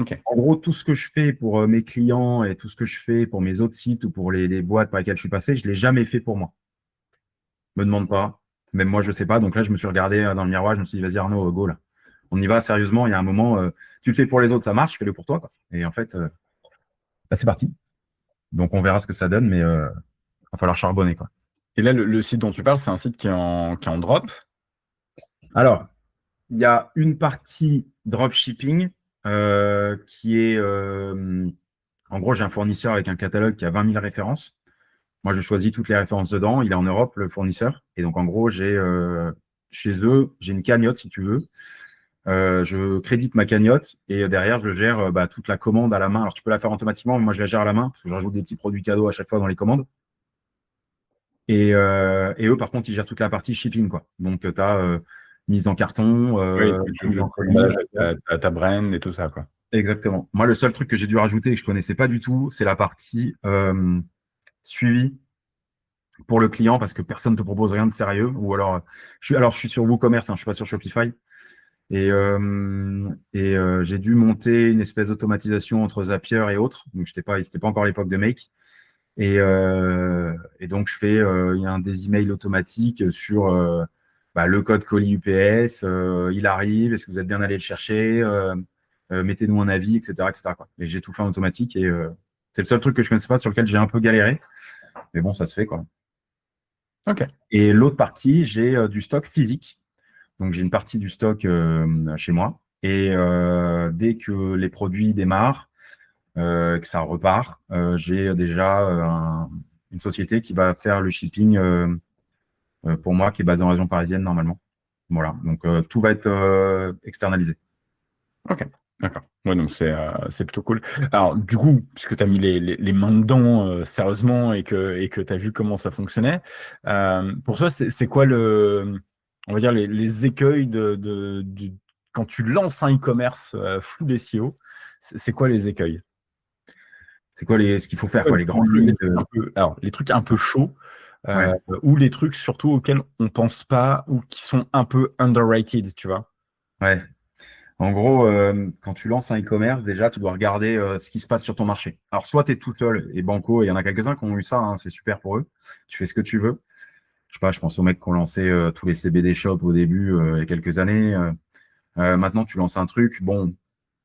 Okay. En gros, tout ce que je fais pour mes clients et tout ce que je fais pour mes autres sites ou pour les boîtes par lesquelles je suis passé, je l'ai jamais fait pour moi. Me demande pas. Même moi, je sais pas. Donc là, je me suis regardé dans le miroir. Je me suis dit, vas-y Arnaud, go là. On y va sérieusement. Il y a un moment, tu le fais pour les autres, ça marche. Fais-le pour toi, quoi. Et en fait, là, c'est parti. Donc on verra ce que ça donne, mais va falloir charbonner, quoi. Et là, le site dont tu parles, c'est un site qui est en drop. Alors, il y a une partie dropshipping qui est, en gros, j'ai un fournisseur avec un catalogue qui a 20 000 références. Moi, je choisis toutes les références dedans. Il est en Europe, le fournisseur. Et donc, en gros, j'ai chez eux, j'ai une cagnotte, si tu veux. Je crédite ma cagnotte et derrière, je gère toute la commande à la main. Alors, tu peux la faire automatiquement, mais moi, je la gère à la main parce que je rajoute des petits produits cadeaux à chaque fois dans les commandes. Et eux, par contre, ils gèrent toute la partie shipping, quoi. Donc, tu as mise en carton, ta brand et tout ça, quoi. Exactement. Moi, le seul truc que j'ai dû rajouter et que je connaissais pas du tout, c'est la partie suivi pour le client parce que personne te propose rien de sérieux. Ou alors, je suis sur WooCommerce, hein, je suis pas sur Shopify. Et j'ai dû monter une espèce d'automatisation entre Zapier et autres. Donc, c'était pas encore l'époque de Make. Et donc, je fais des emails automatiques sur le code colis UPS, il arrive, est-ce que vous êtes bien allé le chercher, mettez-nous un avis, etc., etc., quoi. Et j'ai tout fait en automatique et c'est le seul truc que je connaissais pas sur lequel j'ai un peu galéré. Mais bon, ça se fait, quoi. Ok. Et l'autre partie, j'ai du stock physique. Donc, j'ai une partie du stock chez moi. Et dès que les produits démarrent, que ça repart, j'ai déjà une société qui va faire le shipping pour moi, qui est basée en région parisienne normalement. Voilà, donc tout va être externalisé. Ok, d'accord. Ouais, donc c'est plutôt cool. Alors du coup, puisque tu as mis les mains dedans sérieusement et que tu as vu comment ça fonctionnait, pour toi, c'est quoi on va dire les écueils quand tu lances un e-commerce full SEO, c'est quoi les écueils? C'est quoi ce qu'il faut faire, quoi, les grandes lignes Alors, les trucs un peu chauds, ou les trucs surtout auxquels on pense pas ou qui sont un peu underrated, tu vois. Ouais. En gros, quand tu lances un e-commerce, déjà, tu dois regarder ce qui se passe sur ton marché. Alors, soit tu es tout seul et banco, il y en a quelques-uns qui ont eu ça, hein, c'est super pour eux. Tu fais ce que tu veux. Je sais pas, je pense aux mecs qui ont lancé tous les CBD shops au début, il y a quelques années. Maintenant, tu lances un truc, bon,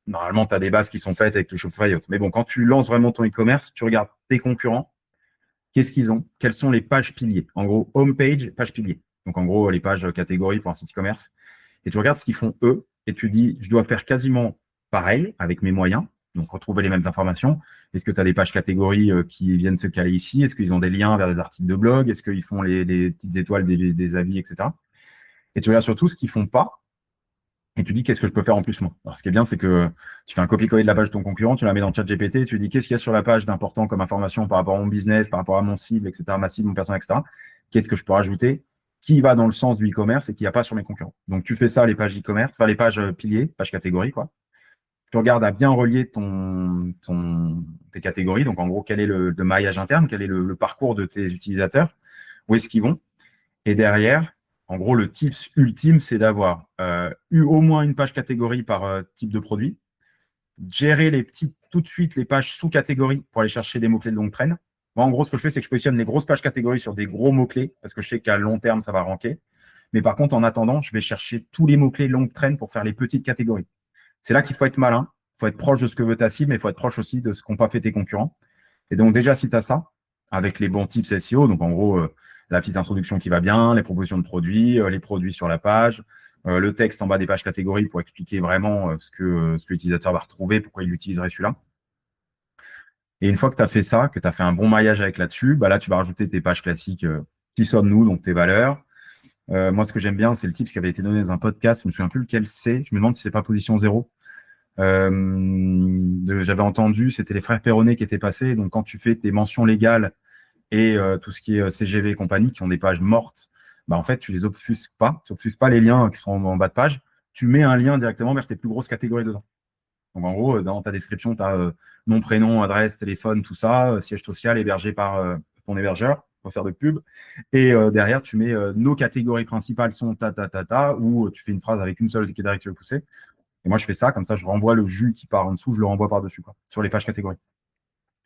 normalement, tu as des bases qui sont faites avec le Shopify et autres. Mais bon, quand tu lances vraiment ton e-commerce, tu regardes tes concurrents, qu'est-ce qu'ils ont, quelles sont les pages piliers. En gros, homepage, page pilier. Donc, en gros, les pages catégories pour un site e-commerce. Et tu regardes ce qu'ils font eux, et tu dis, je dois faire quasiment pareil avec mes moyens. Donc, retrouver les mêmes informations. Est-ce que tu as des pages catégories qui viennent se caler ici? Est-ce qu'ils ont des liens vers des articles de blog? Est-ce qu'ils font les petites étoiles des avis, etc. Et tu regardes surtout ce qu'ils font pas. Et tu dis, qu'est-ce que je peux faire en plus, moi? Alors, ce qui est bien, c'est que tu fais un copier-coller de la page de ton concurrent, tu la mets dans ChatGPT, et tu dis, qu'est-ce qu'il y a sur la page d'important comme information par rapport à mon business, par rapport à mon cible, etc., ma cible, mon personnel, etc. Qu'est-ce que je peux rajouter qui va dans le sens du e-commerce et qui n'y a pas sur mes concurrents. Donc, tu fais ça, les pages e-commerce, enfin, les pages piliers, pages catégories, quoi. Tu regardes à bien relier tes catégories. Donc, en gros, quel est le maillage interne, quel est le parcours de tes utilisateurs, où est-ce qu'ils vont. Et derrière, en gros, le tips ultime, c'est d'avoir eu au moins une page catégorie par type de produit, gérer tout de suite les pages sous-catégories pour aller chercher des mots-clés de longue traîne. Moi, en gros, ce que je fais, c'est que je positionne les grosses pages catégories sur des gros mots-clés, parce que je sais qu'à long terme, ça va ranker. Mais par contre, en attendant, je vais chercher tous les mots-clés longue traîne pour faire les petites catégories. C'est là qu'il faut être malin, il faut être proche de ce que veut ta cible, mais il faut être proche aussi de ce qu'ont pas fait tes concurrents. Et donc, déjà, si tu as ça, avec les bons tips SEO, donc en gros, la petite introduction qui va bien, les propositions de produits, les produits sur la page, le texte en bas des pages catégories pour expliquer vraiment ce que l'utilisateur va retrouver, pourquoi il utiliserait celui-là. Et une fois que tu as fait ça, que tu as fait un bon maillage avec là-dessus, bah là, tu vas rajouter tes pages classiques, qui sommes-nous, donc tes valeurs. Moi, ce que j'aime bien, c'est le tip qui avait été donné dans un podcast, je me souviens plus lequel c'est, je me demande si c'est pas position 0. J'avais entendu, c'était les frères Perronnet qui étaient passés, donc quand tu fais tes mentions légales et tout ce qui est CGV et compagnie, qui ont des pages mortes, bah en fait, tu obfusques pas les liens qui sont en bas de page, tu mets un lien directement vers tes plus grosses catégories dedans. Donc en gros, dans ta description, tu as nom, prénom, adresse, téléphone, tout ça, siège social hébergé par ton hébergeur, pour faire de pub. Et derrière, tu mets nos catégories principales sont ou tu fais une phrase avec une seule catégorie que tu veux pousser. Et moi, je fais ça, comme ça, je renvoie le jus qui part en dessous, je le renvoie par-dessus, quoi, sur les pages catégories.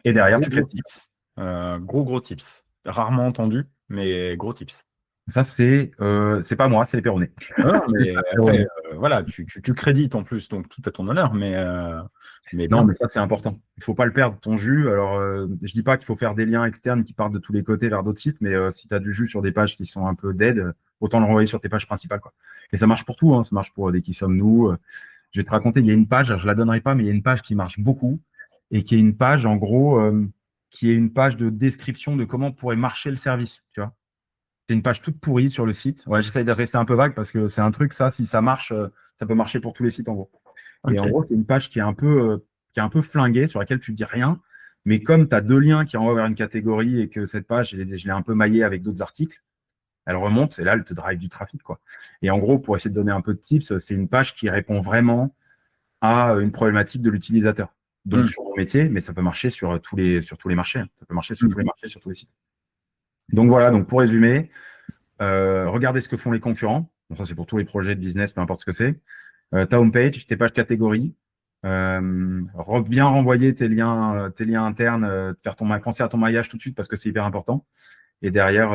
Et derrière, tu crées Gros tips. Gros tips. Rarement entendu, mais gros tips. Ça, c'est pas moi, c'est les Perronnet. Non, mais après, voilà, tu crédites en plus, donc tout à ton honneur, mais non, mais ça, c'est important. Il faut pas le perdre, ton jus. Alors, je dis pas qu'il faut faire des liens externes qui partent de tous les côtés vers d'autres sites, mais si tu as du jus sur des pages qui sont un peu dead, autant le renvoyer sur tes pages principales, quoi. Et ça marche pour tout, hein. Ça marche pour des qui sommes-nous. Je vais te raconter, il y a une page, je la donnerai pas, mais il y a une page qui marche beaucoup et qui est une page, en gros, qui est une page de description de comment pourrait marcher le service, tu vois. C'est une page toute pourrie sur le site. Ouais, j'essaye de rester un peu vague parce que c'est un truc, ça, si ça marche, ça peut marcher pour tous les sites, en gros. Okay. Et en gros, c'est une page qui est un peu flinguée, sur laquelle tu dis rien. Mais comme tu as deux liens qui renvoient vers une catégorie et que cette page, je l'ai un peu maillée avec d'autres articles, elle remonte et là, elle te drive du trafic, quoi. Et en gros, pour essayer de donner un peu de tips, c'est une page qui répond vraiment à une problématique de l'utilisateur. Donc, sur mon métier, mais ça peut marcher sur tous les marchés. Ça peut marcher sur tous les marchés, sur tous les sites. Donc voilà, donc pour résumer, regardez ce que font les concurrents. Donc ça, c'est pour tous les projets de business, peu importe ce que c'est. Ta homepage, tes pages catégories, bien renvoyer tes liens internes, penser à ton maillage tout de suite parce que c'est hyper important. Et derrière,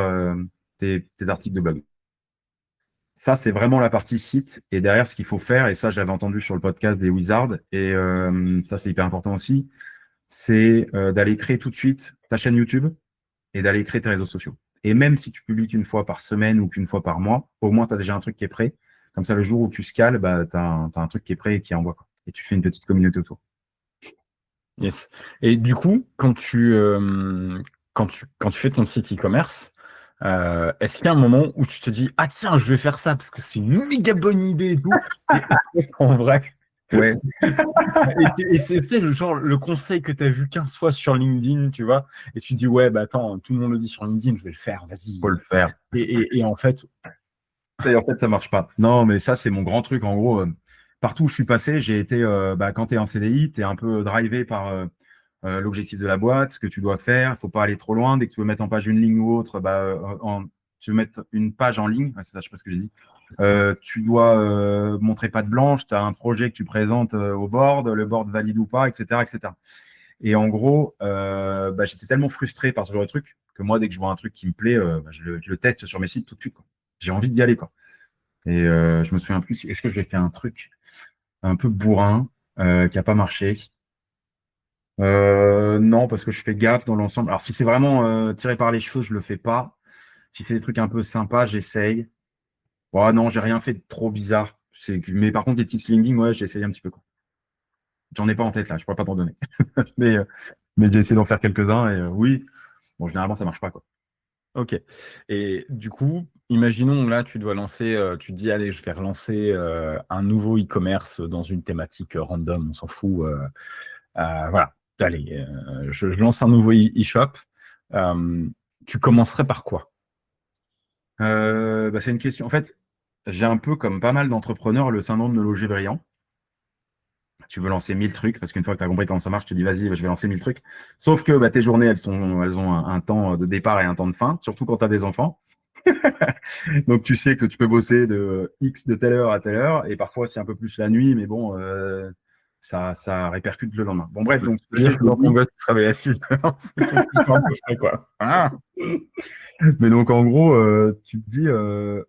tes articles de blog. Ça, c'est vraiment la partie site. Et derrière, ce qu'il faut faire, et ça, je l'avais entendu sur le podcast des Wizards, et ça, c'est hyper important aussi, c'est d'aller créer tout de suite ta chaîne YouTube et d'aller créer tes réseaux sociaux. Et même si tu publies qu'une fois par semaine ou qu'une fois par mois, au moins, tu as déjà un truc qui est prêt. Comme ça, le jour où tu scales, bah, tu as un truc qui est prêt et qui envoie, quoi. Et tu fais une petite communauté autour. Yes. Et du coup, quand tu fais ton site e-commerce, est-ce qu'il y a un moment où tu te dis « Ah tiens, je vais faire ça parce que c'est une méga bonne idée et tout » et en vrai, ouais. Et c'est le conseil que tu as vu 15 fois sur LinkedIn, tu vois, et tu dis « Ouais, bah attends, tout le monde le dit sur LinkedIn, je vais le faire, vas-y. » Faut le faire. Et en fait... Et en fait, ça marche pas. Non, mais ça, c'est mon grand truc. En gros, partout où je suis passé, j'ai été, quand tu es en CDI, tu es un peu drivé par l'objectif de la boîte, ce que tu dois faire. Il faut pas aller trop loin. Dès que tu veux mettre en page une ligne ou autre, tu veux mettre une page en ligne. C'est ça, je sais pas ce que j'ai dit. Tu dois montrer patte blanche. Tu as un projet que tu présentes au board, le board valide ou pas, etc., etc. Et en gros, j'étais tellement frustré par ce genre de truc que moi, dès que je vois un truc qui me plaît, je le teste sur mes sites tout de suite, quoi. J'ai envie d'y aller, quoi. Et je me souviens plus, est-ce que j'ai fait un truc un peu bourrin qui a pas marché? Non, parce que je fais gaffe dans l'ensemble. Alors si c'est vraiment tiré par les cheveux, je le fais pas. Si c'est des trucs un peu sympas, j'essaye. Oh, non, j'ai rien fait de trop bizarre. Mais par contre, les tips LinkedIn, ouais, j'ai essayé un petit peu, quoi. J'en ai pas en tête là, je pourrais pas t'en donner. mais j'ai essayé d'en faire quelques-uns et oui. Bon, généralement, ça marche pas, quoi. Ok. Et du coup, imaginons là, tu dois lancer, tu te dis, allez, je vais relancer un nouveau e-commerce dans une thématique random, on s'en fout. Voilà. Allez, je lance un nouveau e-shop. Tu commencerais par quoi? C'est une question. En fait, j'ai un peu comme pas mal d'entrepreneurs le syndrome de l'objet brillant. Tu veux lancer 1000 trucs parce qu'une fois que tu as compris comment ça marche, tu te dis vas-y, je vais lancer 1000 trucs. Sauf que tes journées, elles ont un temps de départ et un temps de fin, surtout quand tu as des enfants. Donc tu sais que tu peux bosser de X de telle heure à telle heure, et parfois c'est un peu plus la nuit, mais bon, ça répercute le lendemain. Bon bref, donc Je veux dire que quand ton gosse se réveille à 6 heures, c'est qu'on se un peu frais, quoi. Ah. mais donc en gros, tu te dis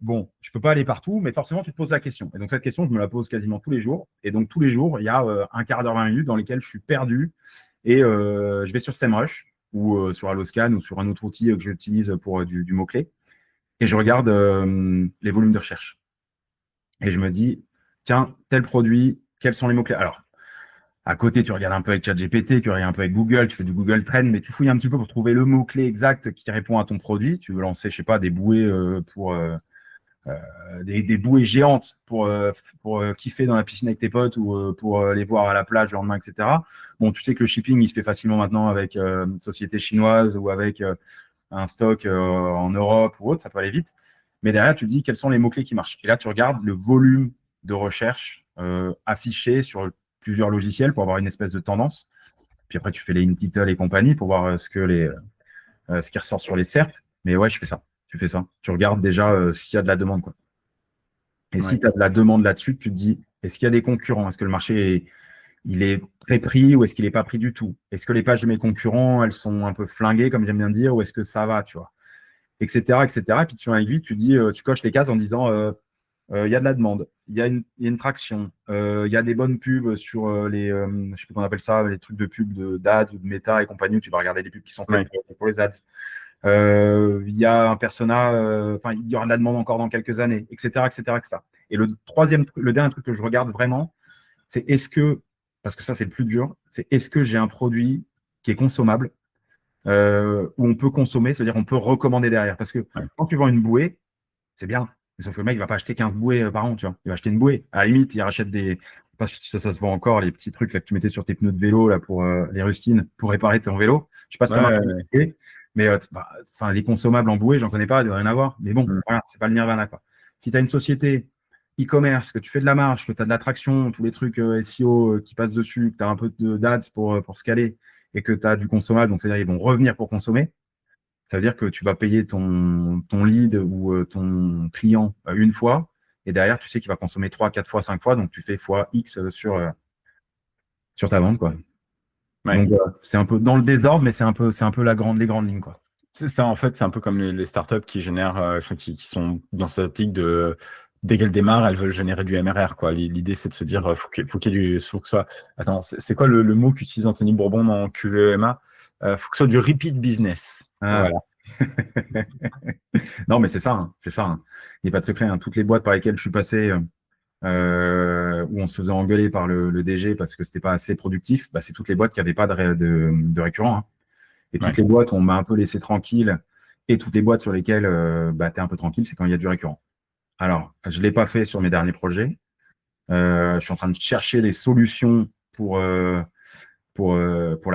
bon, je peux pas aller partout, mais forcément tu te poses la question. Et donc cette question, je me la pose quasiment tous les jours. Et donc tous les jours, il y a un quart d'heure, 20 minutes dans lesquels je suis perdu et je vais sur SEMrush ou sur Alloscan ou sur un autre outil que j'utilise pour du mot-clé et je regarde les volumes de recherche. Et je me dis, tiens, tel produit, quels sont les mots-clés? Alors, à côté, tu regardes un peu avec ChatGPT, tu regardes un peu avec Google, tu fais du Google Trend, mais tu fouilles un petit peu pour trouver le mot-clé exact qui répond à ton produit. Tu veux lancer, je sais pas, des bouées pour des bouées géantes pour kiffer dans la piscine avec tes potes ou pour les voir à la plage le lendemain, etc. Bon, tu sais que le shipping, il se fait facilement maintenant avec une société chinoise ou avec un stock en Europe ou autre, ça peut aller vite. Mais derrière, tu te dis quels sont les mots-clés qui marchent. Et là, tu regardes le volume de recherche affiché sur plusieurs logiciels pour avoir une espèce de tendance. Puis après, tu fais les in-title et compagnie pour voir ce qui ressort sur les SERP. Mais ouais, je fais ça. Tu fais ça. Tu regardes déjà s'il y a de la demande, quoi. Et si tu as de la demande là-dessus, tu te dis, est-ce qu'il y a des concurrents? Est-ce que le marché il est très pris ou est-ce qu'il est pas pris du tout? Est-ce que les pages de mes concurrents, elles sont un peu flinguées, comme j'aime bien dire, ou est-ce que ça va, tu vois? Etc., etc. Puis tu vas vite, tu dis, tu coches les cases en disant, il y a de la demande, il y a une traction, il y a des bonnes pubs sur je sais plus comment on appelle ça, les trucs de pubs d'ads ou de méta et compagnie où tu vas regarder les pubs qui sont faites pour les ads. Il y a un persona, il y aura de la demande encore dans quelques années, etc., etc., etc. Et le dernier truc que je regarde vraiment, c'est parce que ça c'est le plus dur, c'est est-ce que j'ai un produit qui est consommable, où on peut consommer, c'est-à-dire on peut recommander derrière. Parce que quand tu vends une bouée, c'est bien. Mais sauf que le mec, il va pas acheter 15 bouées par an, tu vois. Il va acheter une bouée. À la limite, il rachète parce que ça se vend encore, les petits trucs là que tu mettais sur tes pneus de vélo là pour les rustines pour réparer ton vélo. Je sais pas si ça marche. Mais les consommables en bouée, j'en connais pas, il doit rien avoir. Mais bon, voilà, c'est pas le nirvana, quoi. Si tu as une société e-commerce, que tu fais de la marge, que tu as de l'attraction, tous les trucs SEO qui passent dessus, que tu as un peu d'ads pour scaler et que tu as du consommable, donc c'est-à-dire ils vont revenir pour consommer. Ça veut dire que tu vas payer ton lead ou ton client une fois, et derrière, tu sais qu'il va consommer 3, 4 fois, 5 fois, donc tu fais fois X sur ta vente, quoi. Ouais. Donc, c'est un peu dans le désordre, mais c'est un peu les grandes lignes, quoi. C'est ça, en fait, c'est un peu comme les startups qui génèrent, qui sont dans cette optique de, dès qu'elles démarrent, elles veulent générer du MRR, quoi. L'idée, c'est de se dire, faut qu'il y ait faut que ce soit, attends, c'est quoi le mot qu'utilise Anthony Bourbon dans QEMA? Faut que ce soit du repeat business. Ah. Voilà. Non, mais c'est ça, hein, c'est ça, hein. Il n'y a pas de secret, hein. Toutes les boîtes par lesquelles je suis passé, où on se faisait engueuler par le DG parce que c'était pas assez productif, c'est toutes les boîtes qui n'avaient pas de récurrent, hein. Et toutes les boîtes, on m'a un peu laissé tranquille. Et toutes les boîtes sur lesquelles t'es un peu tranquille, c'est quand il y a du récurrent. Alors, je l'ai pas fait sur mes derniers projets. Je suis en train de chercher des solutions pour la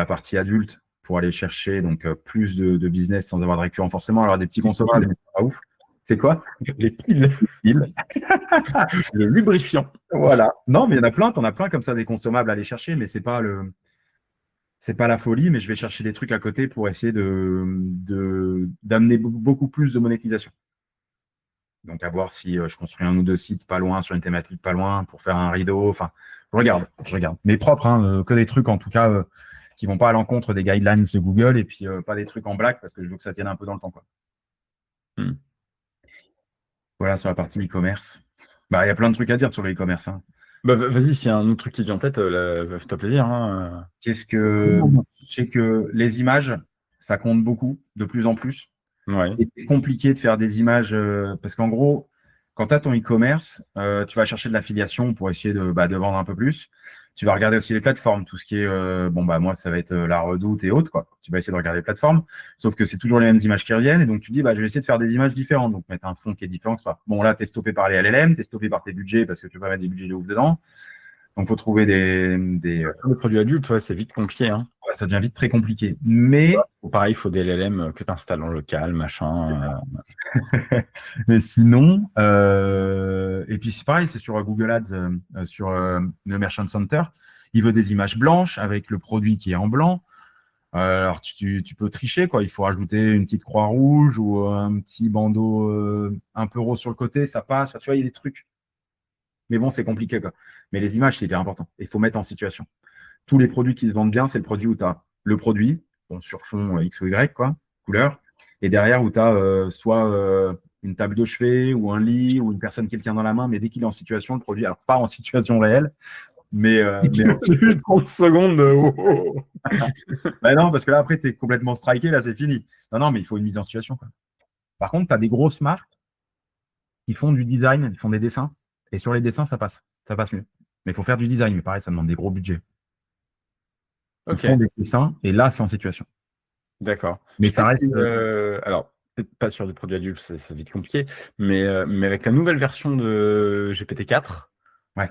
partie adulte, pour aller chercher donc plus de business sans avoir de récurrent forcément. Alors des petits consommables, mais c'est pas ouf. C'est quoi? Les piles. Le lubrifiant. Voilà. Non, mais il y en a plein. T'en as plein comme ça des consommables à aller chercher, mais c'est pas la folie, mais je vais chercher des trucs à côté pour essayer d'amener beaucoup plus de monétisation. Donc, à voir si je construis un ou deux sites pas loin, sur une thématique pas loin, pour faire un rideau. Enfin, je regarde. Mais propre, hein, que des trucs, en tout cas, qui vont pas à l'encontre des guidelines de Google, et puis pas des trucs en black, parce que je veux que ça tienne un peu dans le temps, quoi. Voilà, sur la partie e-commerce. Il y a plein de trucs à dire sur le e-commerce, hein. Vas-y, s'il y a un autre truc qui vient en tête, fais-toi plaisir, hein. Je sais que les images, ça compte beaucoup, de plus en plus. Ouais. Et c'est compliqué de faire des images parce qu'en gros, quand tu as ton e-commerce, tu vas chercher de l'affiliation pour essayer de vendre un peu plus. Tu vas regarder aussi les plateformes, tout ce qui est moi ça va être la Redoute et autres, quoi. Tu vas essayer de regarder les plateformes, sauf que c'est toujours les mêmes images qui reviennent, et donc tu dis je vais essayer de faire des images différentes, donc mettre un fond qui est différent. Bon, là t'es stoppé par les LLM, t'es stoppé par tes budgets parce que tu peux pas mettre des budgets de ouf dedans. Donc faut trouver des Le produit adulte, ouais, c'est vite compliqué, hein. Ça devient vite très compliqué. Mais Pareil, il faut des LLM que tu installes en local, machin. Mais sinon, et puis c'est pareil, c'est sur Google Ads, sur le Merchant Center, il veut des images blanches avec le produit qui est en blanc. Alors tu peux tricher, quoi. Il faut rajouter une petite croix rouge ou un petit bandeau un peu rose sur le côté, ça passe. Enfin, tu vois, il y a des trucs. Mais bon, c'est compliqué, quoi. Mais les images, c'est hyper important. Il faut mettre en situation. Tous les produits qui se vendent bien, c'est le produit où tu as le produit, bon, sur fond X ou Y, quoi, couleur, et derrière où tu as soit une table de chevet ou un lit ou une personne qui le tient dans la main, mais dès qu'il est en situation, le produit, alors pas en situation réelle, mais 30 secondes bah non, parce que là, après, tu es complètement striké, là, c'est fini. Non, non, mais il faut une mise en situation, quoi. Par contre, tu as des grosses marques qui font du design, qui font des dessins, et sur les dessins, ça passe mieux. Mais il faut faire du design, mais pareil, ça demande des gros budgets. Ils font des dessins, et là, c'est en situation. D'accord. Mais ça reste. Alors, peut-être pas sur des produits adultes, c'est vite compliqué, mais avec la nouvelle version de GPT-4, Ouais.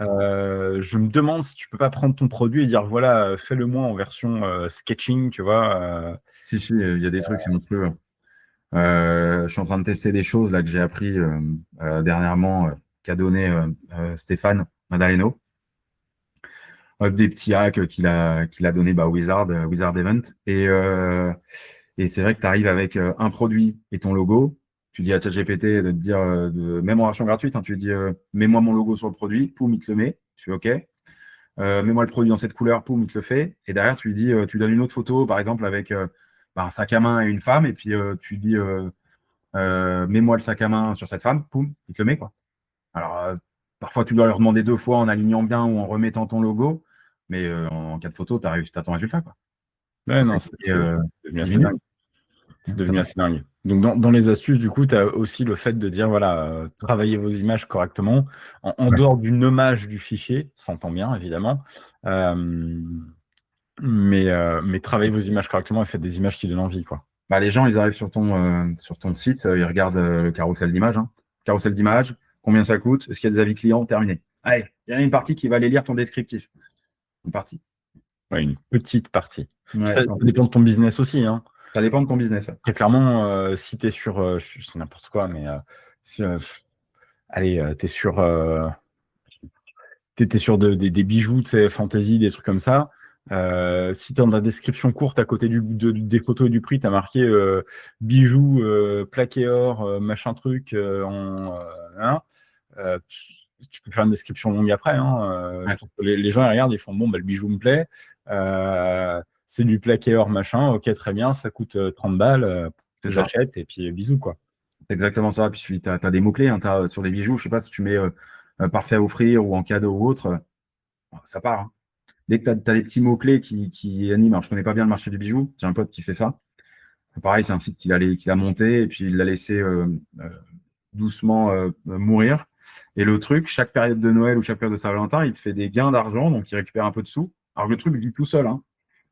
je me demande si tu peux pas prendre ton produit et dire voilà, fais-le moi en version sketching, tu vois. Si, il y a des trucs, c'est monstrueux. Je suis en train de tester des choses là que j'ai appris dernièrement, qu'a donné Stéphane Madaleno. Des petits hacks qu'il a donné Wizard Event. Et c'est vrai que tu arrives avec un produit et ton logo. Tu dis à ChatGPT de te dire, même en version gratuite, hein, tu lui dis mets-moi mon logo sur le produit, poum, il te le met. Tu fais OK. Mets-moi le produit dans cette couleur, poum, il te le fait. Et derrière, tu lui dis, tu donnes une autre photo, par exemple, avec un sac à main et une femme, et puis tu lui dis mets-moi le sac à main sur cette femme, poum, il te le met, quoi. Alors, parfois, tu dois leur demander 2 fois en alignant bien ou en remettant ton logo, mais en cas de photo, tu as ton résultat, quoi. Ouais, non, c'est devenu assez dingue. C'est devenu assez dingue. Donc, dans les astuces, du coup, tu as aussi le fait de dire, voilà, travaillez vos images correctement, en dehors du nommage du fichier, s'entend bien, évidemment, mais travaillez vos images correctement et faites des images qui donnent envie, quoi. Bah, les gens, ils arrivent sur ton site, ils regardent le carrousel d'images. Hein. Carrousel d'images, combien ça coûte, est-ce qu'il y a des avis clients, terminé. Allez, il y a une partie qui va aller lire ton descriptif. Une partie. Ouais, une petite partie. Ouais, ça dépend de ton business aussi, hein. Ça dépend de ton business. Très clairement, si tu es sur, je sais n'importe quoi, mais si, allez, t'étais sur des bijoux, tu sais, fantasy, des trucs comme ça. Si dans la description courte à côté des photos et du prix, t'as marqué bijoux plaqué or, machin truc, hein, tu peux faire une description longue après. Hein, je trouve que les gens ils regardent, ils font bon, bah, le bijou me plaît, c'est du plaqué or machin, ok très bien, ça coûte 30 balles, j'achète et puis bisous quoi. C'est exactement ça. Puis tu as des mots-clés, hein, sur les bijoux, je sais pas si tu mets parfait à offrir ou en cadeau ou autre, ça part. Hein. Dès que tu as des petits mots-clés qui animent, alors je connais pas bien le marché du bijou, j'ai un pote qui fait ça. Pareil, c'est un site qu'il a monté et puis il l'a laissé doucement mourir. Et le truc, chaque période de Noël ou chaque période de Saint-Valentin, il te fait des gains d'argent, donc il récupère un peu de sous. Alors le truc vit tout seul, hein.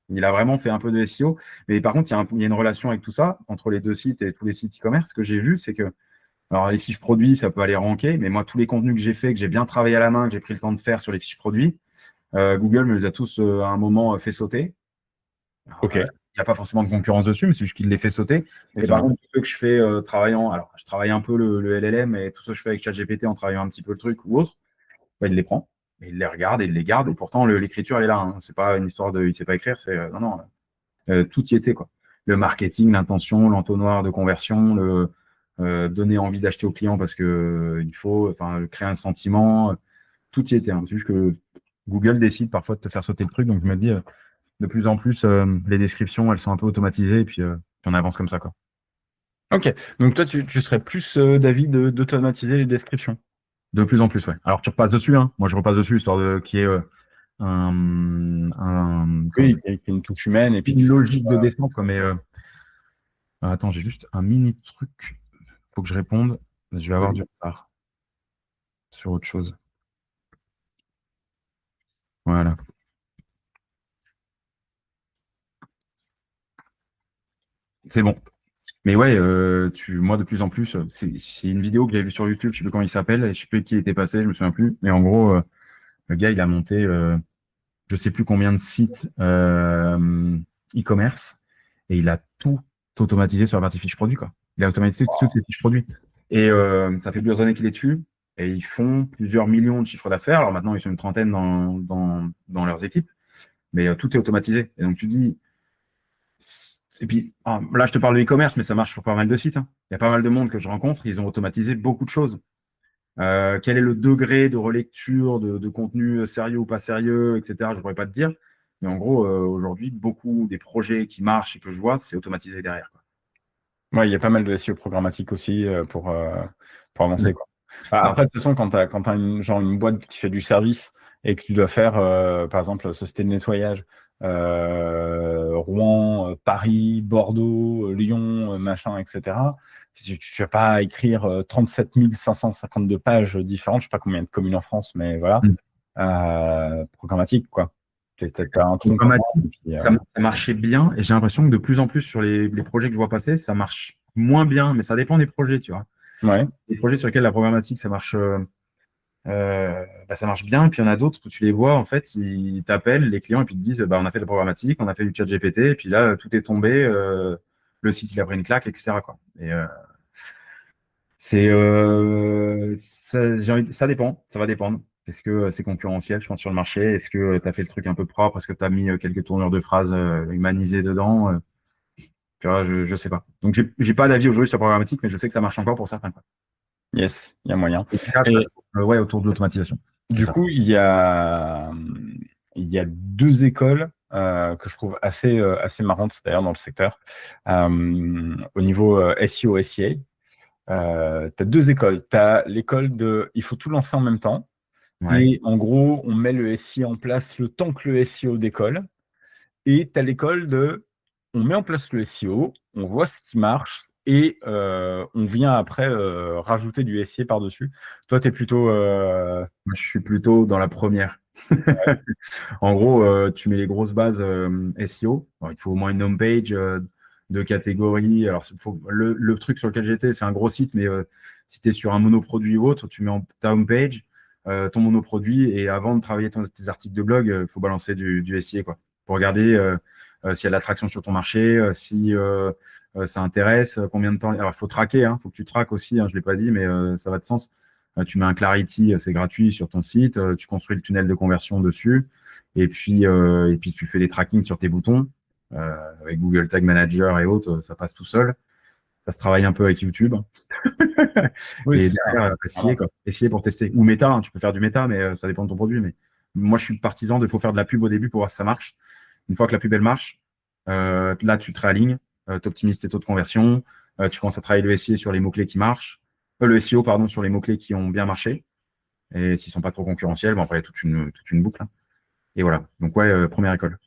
Il a vraiment fait un peu de SEO. Mais par contre, il y a une relation avec tout ça, entre les deux sites et tous les sites e-commerce. Ce que j'ai vu, c'est que alors les fiches produits, ça peut aller ranker, mais moi, tous les contenus que j'ai fait, que j'ai bien travaillé à la main, que j'ai pris le temps de faire sur les fiches produits, Google me les a tous à un moment fait sauter. Alors, Ok. il n'y a pas forcément de concurrence dessus, mais c'est juste qu'il les fait sauter. Et par contre, tout ce que je fais travaillant, alors je travaille un peu le LLM et tout ce que je fais avec ChatGPT en travaillant un petit peu le truc ou autre, bah, il les prend, et il les regarde et il les garde. Et pourtant, l'écriture, elle est là. Hein. C'est pas une histoire de il sait pas écrire, c'est non. Tout y était, quoi. Le marketing, l'intention, l'entonnoir de conversion, le donner envie d'acheter au client parce que il faut, enfin, créer un sentiment, tout y était. Hein. C'est juste que Google décide parfois de te faire sauter le truc, donc je me dis de plus en plus les descriptions, elles sont un peu automatisées et puis on avance comme ça, quoi. Ok, donc toi tu serais plus d'avis d'automatiser les descriptions. De plus en plus, ouais. Alors tu repasses dessus, hein. Moi je repasse dessus histoire de qu'il y ait Oui, qu'il y ait une touche humaine et puis une logique de descente, quoi. Mais attends, j'ai juste un mini truc. Faut que je réponde. Je vais avoir du retard sur autre chose. Voilà. C'est bon. Mais ouais, moi de plus en plus, c'est une vidéo que j'avais vue sur YouTube, je sais plus comment il s'appelle, je sais plus qui il était passé, je me souviens plus. Mais en gros, le gars, il a monté, je sais plus combien de sites e-commerce et il a tout automatisé sur la partie fiche produit, quoi. Il a automatisé toutes ses fiches produits. Et ça fait plusieurs années qu'il est dessus et ils font plusieurs millions de chiffres d'affaires. Alors maintenant, ils sont une trentaine dans leurs équipes, mais tout est automatisé. Et donc tu dis, et puis là, je te parle de e-commerce, mais ça marche sur pas mal de sites, hein. Il y a pas mal de monde que je rencontre, ils ont automatisé beaucoup de choses. Quel est le degré de relecture de contenu sérieux ou pas sérieux, etc. Je pourrais pas te dire. Mais en gros, aujourd'hui, beaucoup des projets qui marchent et que je vois, c'est automatisé derrière, quoi. Ouais, il y a pas mal de SEO programmatique aussi pour avancer, quoi. Après, de toute façon, quand t'as une boîte qui fait du service et que tu dois faire, par exemple, société de nettoyage, Rouen, Paris, Bordeaux, Lyon, machin, etc. Tu vas pas écrire 37 552 pages différentes, je sais pas combien de communes en France, mais voilà, programmatique, quoi. T'as un truc Programmatique, ça marchait bien et j'ai l'impression que de plus en plus sur les projets que je vois passer, ça marche moins bien, mais ça dépend des projets, tu vois. Ouais. Les projets sur lesquels la programmatique, ça marche ça marche bien. Et puis il y en a d'autres où tu les vois, en fait, ils t'appellent, les clients, et puis ils te disent, on a fait de la programmatique, on a fait du chat GPT, et puis là, tout est tombé, le site, il a pris une claque, etc., quoi. Et ça dépend, ça va dépendre. Est-ce que c'est concurrentiel, je pense, sur le marché? Est-ce que tu as fait le truc un peu propre? Est-ce que tu as mis quelques tournures de phrases humanisées dedans? Tu vois, je sais pas. Donc, j'ai pas d'avis aujourd'hui sur la programmatique, mais je sais que ça marche encore pour certains, quoi. Yes, il y a moyen. Et ouais, autour de l'automatisation. Du coup, il y a deux écoles que je trouve assez marrantes d'ailleurs dans le secteur au niveau SEO, SEA. T'as deux écoles. T'as l'école de il faut tout lancer en même temps. Ouais. Et en gros, on met le SEO en place le temps que le SEO décolle. Et t'as l'école de on met en place le SEO, on voit ce qui marche et on vient après rajouter du SEO par-dessus. Toi, t'es plutôt Moi, je suis plutôt dans la première. En gros, tu mets les grosses bases SEO. Alors, il faut au moins une homepage de catégorie. Alors, le truc sur lequel j'étais, c'est un gros site, mais si tu es sur un monoproduit ou autre, tu mets ta homepage, ton monoproduit, et avant de travailler tes articles de blog, il faut balancer du SEO, quoi, pour regarder s'il y a de l'attraction sur ton marché, si ça intéresse, combien de temps. Alors, il faut traquer, hein, faut que tu traques aussi, hein, je l'ai pas dit, mais ça va de sens. Tu mets un Clarity, c'est gratuit sur ton site, tu construis le tunnel de conversion dessus, et puis tu fais des trackings sur tes boutons, avec Google Tag Manager et autres, ça passe tout seul. Ça se travaille un peu avec YouTube. oui, Et derrière, essayer pour tester. Ou méta, hein, tu peux faire du méta, mais ça dépend de ton produit. Mais moi, je suis partisan de faut faire de la pub au début pour voir si ça marche. Une fois que la pub, elle marche, là, tu te réalignes, tu optimises tes taux de conversion, tu commences à travailler le SEO sur les mots-clés qui marchent. Le SEO, pardon, sur les mots-clés qui ont bien marché. Et s'ils sont pas trop concurrentiels, après, il y a toute une boucle, hein. Et voilà. Donc, ouais, première école.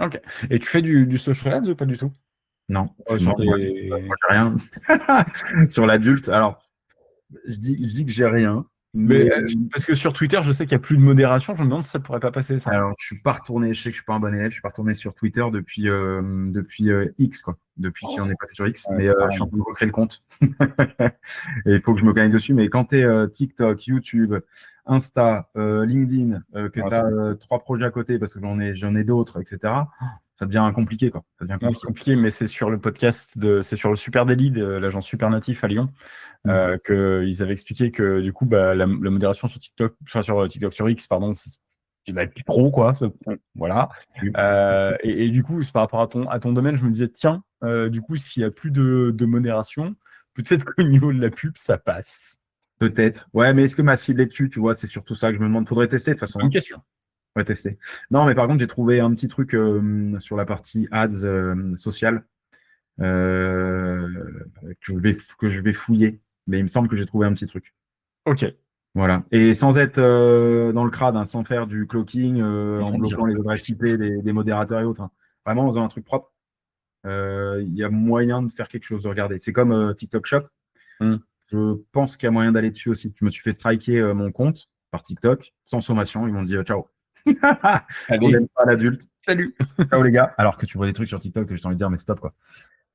Ok. Et tu fais du social ads ou pas du tout? Non. Moi, j'ai rien. Sur l'adulte, alors, je dis que j'ai rien. Mais Mais parce que sur Twitter, je sais qu'il n'y a plus de modération. Je me demande si ça pourrait pas passer, ça. alors, je suis pas retourné. Je sais que je suis pas un bon élève. Je suis pas retourné sur Twitter depuis X, quoi. Depuis qu'il en est passé sur X. Ouais, Mais je suis en train de recréer le compte. Et il faut que je me connecte dessus. Mais quand tu es TikTok, YouTube, Insta, LinkedIn, que ouais, tu as 3 projets à côté parce que j'en ai d'autres, etc., ça devient compliqué, quoi. Ça devient non, c'est compliqué, mais c'est sur le podcast c'est sur le Super Daily de l'agence Super Natif à Lyon, qu'ils avaient expliqué que du coup, la modération sur TikTok, enfin sur TikTok, sur X, pardon, c'est plus trop, quoi. Voilà. Et du coup, c'est par rapport à ton domaine, je me disais, tiens, du coup, s'il y a plus de modération, peut-être qu'au niveau de la pub, ça passe. Peut-être. Ouais, mais est-ce que ma cible est dessus, tu vois, c'est surtout ça que je me demande. Faudrait tester de toute façon, Une hein. question. Ouais, tester. Non, mais par contre, j'ai trouvé un petit truc sur la partie ads sociale euh, que je vais fouiller. Mais il me semble que j'ai trouvé un petit truc. Ok. Voilà. Et sans être dans le crade, hein, sans faire du cloaking, en bloquant les adresses IP des modérateurs et autres, hein. Vraiment en faisant un truc propre. Il y a moyen de faire quelque chose, de regarder. C'est comme TikTok Shop. Je pense qu'il y a moyen d'aller dessus aussi. Je me suis fait striker mon compte par TikTok, sans sommation. Ils m'ont dit ciao. On Allez, n'aime pas l'adulte. salut. Ciao les gars. Alors que tu vois des trucs sur TikTok, j'ai envie de dire mais stop, quoi.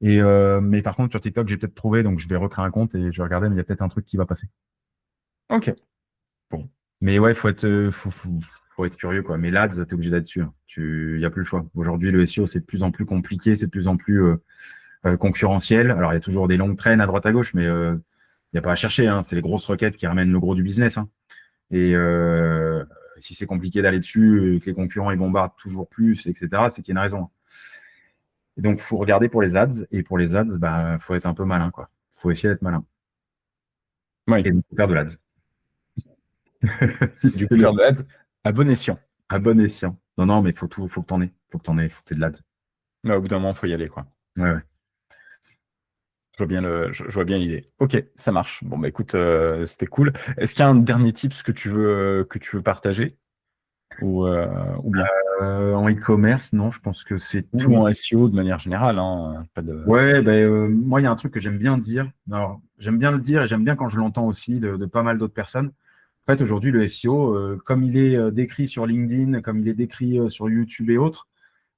Et mais par contre sur TikTok, j'ai peut-être trouvé, donc je vais recréer un compte et je vais regarder, mais il y a peut-être un truc qui va passer. Ok. Bon. Mais ouais, faut être curieux, quoi. Mais l'Ads, t'es obligé d'être dessus, hein. Y a plus le choix. Aujourd'hui, le SEO, c'est de plus en plus compliqué, c'est de plus en plus concurrentiel. Alors, il y a toujours des longues traînes à droite à gauche, mais il y a pas à chercher, hein. C'est les grosses requêtes qui ramènent le gros du business, hein. Et si c'est compliqué d'aller dessus, que les concurrents ils bombardent toujours plus, etc., c'est qu'il y a une raison. Et donc, faut regarder pour les ads. Et pour les ads, bah, faut être un peu malin, quoi. Faut essayer d'être malin. Oui. Et de faire de l'ads. Si Du c'est coup, faire de l'ads à bon escient. à bon escient. Non, non, mais faut que t'en aies. Faut que t'en aies, faut que t'aies de l'ads. Mais au bout d'un moment, faut y aller, quoi. Ouais, ouais. Je vois bien l'idée. Ok, ça marche. Bon, bah écoute, c'était cool. Est-ce qu'il y a un dernier tips que tu veux partager ou bien En e-commerce, non, je pense que c'est ou tout. en SEO de manière générale, hein, pas de. Ouais, ben, moi, il y a un truc que j'aime bien dire. Alors, j'aime bien le dire et j'aime bien quand je l'entends aussi de pas mal d'autres personnes. En fait, aujourd'hui, le SEO, comme il est décrit sur LinkedIn, comme il est décrit sur YouTube et autres,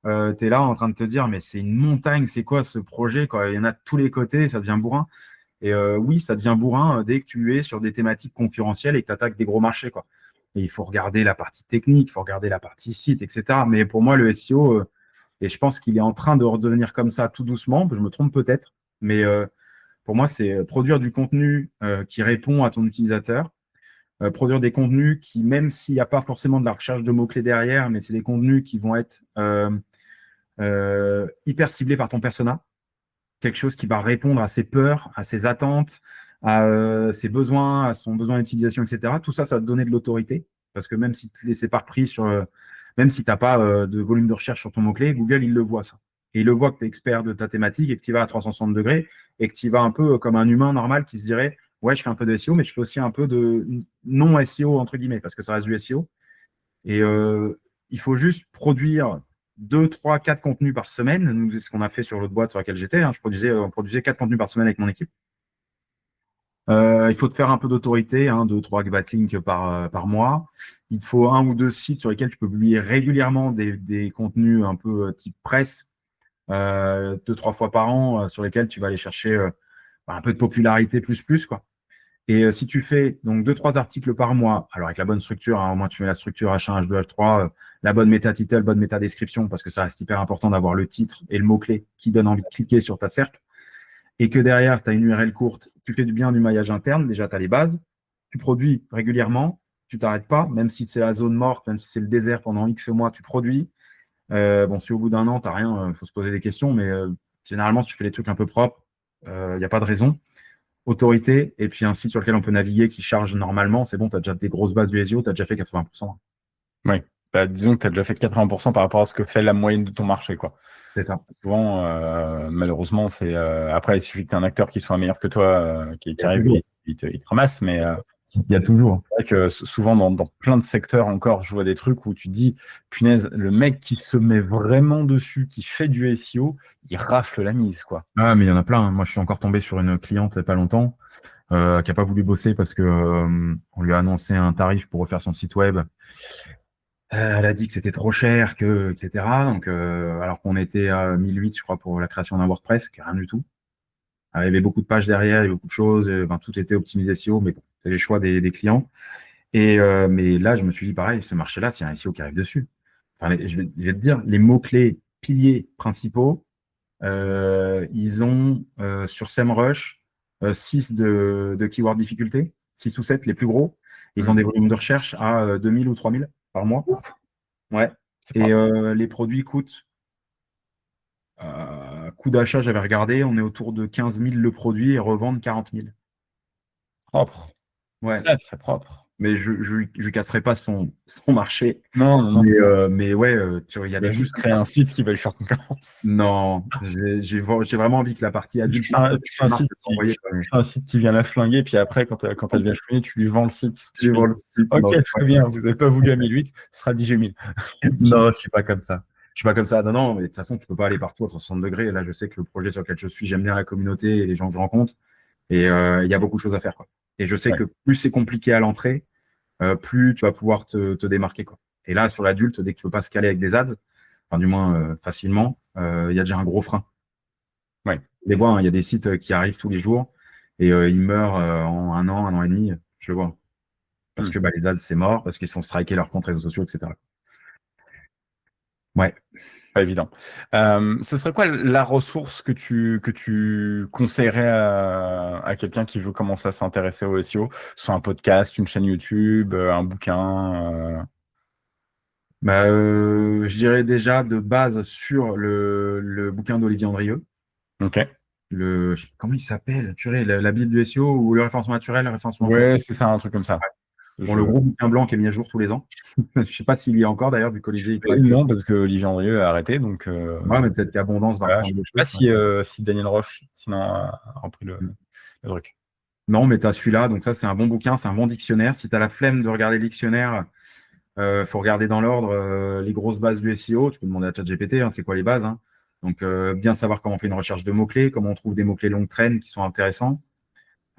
tu es là en train de te dire, mais c'est une montagne, c'est quoi ce projet, quoi? Il y en a de tous les côtés, ça devient bourrin. Et oui, ça devient bourrin dès que tu es sur des thématiques concurrentielles et que tu attaques des gros marchés, quoi. Et il faut regarder la partie technique, il faut regarder la partie site, etc. Mais pour moi, le SEO, et je pense qu'il est en train de redevenir comme ça tout doucement, je me trompe peut-être, mais pour moi, c'est produire du contenu qui répond à ton utilisateur, produire des contenus qui, même s'il n'y a pas forcément de la recherche de mots-clés derrière, mais c'est des contenus qui vont être hyper ciblés par ton persona, quelque chose qui va répondre à ses peurs, à ses attentes, à ses besoins, à son besoin d'utilisation, etc. Tout ça, ça va te donner de l'autorité, parce que même si tu es repris sur, même si t'as pas de volume de recherche sur ton mot-clé, Google, il le voit ça. Et il le voit que tu es expert de ta thématique et que tu vas à 360 degrés et que tu vas un peu comme un humain normal qui se dirait, ouais, je fais un peu de SEO, mais je fais aussi un peu de non SEO, entre guillemets, parce que ça reste du SEO. Et il faut juste produire 2, 3, 4 contenus par semaine. Nous, c'est ce qu'on a fait sur l'autre boîte sur laquelle j'étais, hein. On produisait 4 contenus par semaine avec mon équipe. Il faut te faire un peu d'autorité, hein, 2, 3 backlinks par mois. Il te faut 1 ou 2 sites sur lesquels tu peux publier régulièrement des contenus un peu type presse, 2, 3 fois par an, sur lesquels tu vas aller chercher un peu de popularité plus, quoi. Et si tu fais donc 2, 3 articles par mois, alors avec la bonne structure, hein, au moins tu mets la structure H1, H2, H3, la bonne méta-title, bonne méta-description, parce que ça reste hyper important d'avoir le titre et le mot-clé qui donne envie de cliquer sur ta SERP, et que derrière, tu as une URL courte, tu fais du bien du maillage interne, déjà tu as les bases, tu produis régulièrement, tu t'arrêtes pas, même si c'est la zone morte, même si c'est le désert pendant X mois, tu produis. Bon, si au bout d'un an, t'as rien, faut se poser des questions, mais généralement, si tu fais les trucs un peu propres, il n'y a pas de raison. Autorité, et puis un site sur lequel on peut naviguer qui charge normalement, c'est bon, tu as déjà des grosses bases du SEO, tu as déjà fait 80%. Oui. Bah, disons que tu as déjà fait 80% par rapport à ce que fait la moyenne de ton marché, quoi. C'est ça. Souvent, malheureusement, c'est après, il suffit que tu aies un acteur qui soit meilleur que toi, qui arrive, il te ramasse, mais Il y a toujours. c'est vrai que souvent dans plein de secteurs encore, je vois des trucs où tu te dis, punaise, le mec qui se met vraiment dessus, qui fait du SEO, il rafle la mise, quoi. Ah, mais il y en a plein, hein. Moi, je suis encore tombé sur une cliente il y a pas longtemps, qui a pas voulu bosser parce que on lui a annoncé un tarif pour refaire son site web. Elle a dit que c'était trop cher, etc. Donc, alors qu'on était à 1008, je crois, pour la création d'un WordPress, qui est rien du tout. Il y avait beaucoup de pages derrière, il y avait beaucoup de choses, enfin, tout était optimisé SEO, mais bon, c'est les choix des clients. Et mais là, je me suis dit, pareil, ce marché-là, s'il y a un SEO qui arrive dessus. Enfin, je vais te dire, les mots-clés piliers principaux, ils ont sur SEMrush 6 de keyword difficulté, 6 ou 7 les plus gros. Ils ont des volumes de recherche à 2000 ou 3000 par mois. Ouais. Et les produits coûtent, coût d'achat, j'avais regardé, on est autour de 15 000 le produit et revendre 40 000. Propre. Ouais. C'est propre. Mais je lui casserai pas son marché. Non, non, non. Mais ouais, il y a Il va des juste créer un site qui va lui faire concurrence. Non, j'ai vraiment envie que la partie adulte. Un site qui vient la flinguer, puis après, quand elle vient chouiner, tu lui vends le site. Je vends le site. Ok, Non, très bien, vous n'avez pas voulu à 1008, ce sera 10 000. non, je suis pas comme ça. Je suis pas comme ça. Non, non, mais de toute façon, tu peux pas aller partout à 60 degrés. Là, je sais que le projet sur lequel je suis, j'aime bien la communauté et les gens que je rencontre. Et il y a beaucoup de choses à faire, quoi. Et je sais que plus c'est compliqué à l'entrée, plus tu vas pouvoir te démarquer, quoi. Et là, sur l'adulte, dès que tu veux pas se caler avec des ads, enfin du moins facilement, il y a déjà un gros frein. Ouais. Les vois, hein, il y a des sites qui arrivent tous les jours et ils meurent en un an et demi. Je le vois. Parce que les ads, c'est mort, parce qu'ils se font striker leurs comptes réseaux sociaux, etc. Ouais. Pas évident. Ce serait quoi la ressource que tu conseillerais à quelqu'un qui veut commencer à s'intéresser au SEO? Soit un podcast, une chaîne YouTube, un bouquin Je dirais déjà de base sur le bouquin d'Olivier Andrieux. Ok. Je sais plus comment il s'appelle, purée, la Bible du SEO ou le référencement naturel, le référencement Ouais, faussé. c'est ça, un truc comme ça. Bon, le gros bouquin blanc qui est mis à jour tous les ans. Je sais pas s'il y a encore d'ailleurs, vu qu'Olivier il travaille. Non, parce que Olivier Andrieux a arrêté, donc Ouais, mais peut-être qu'Abondance va voilà, je reprendre le sais pas truc. si Daniel Roche sinon a repris le truc. Non, mais t'as celui-là, donc ça c'est un bon bouquin, c'est un bon dictionnaire. Si t'as la flemme de regarder le dictionnaire, faut regarder dans l'ordre les grosses bases du SEO. Tu peux demander à ChatGPT, hein, c'est quoi les bases, hein. Donc bien savoir comment on fait une recherche de mots-clés, comment on trouve des mots-clés longue traîne qui sont intéressants.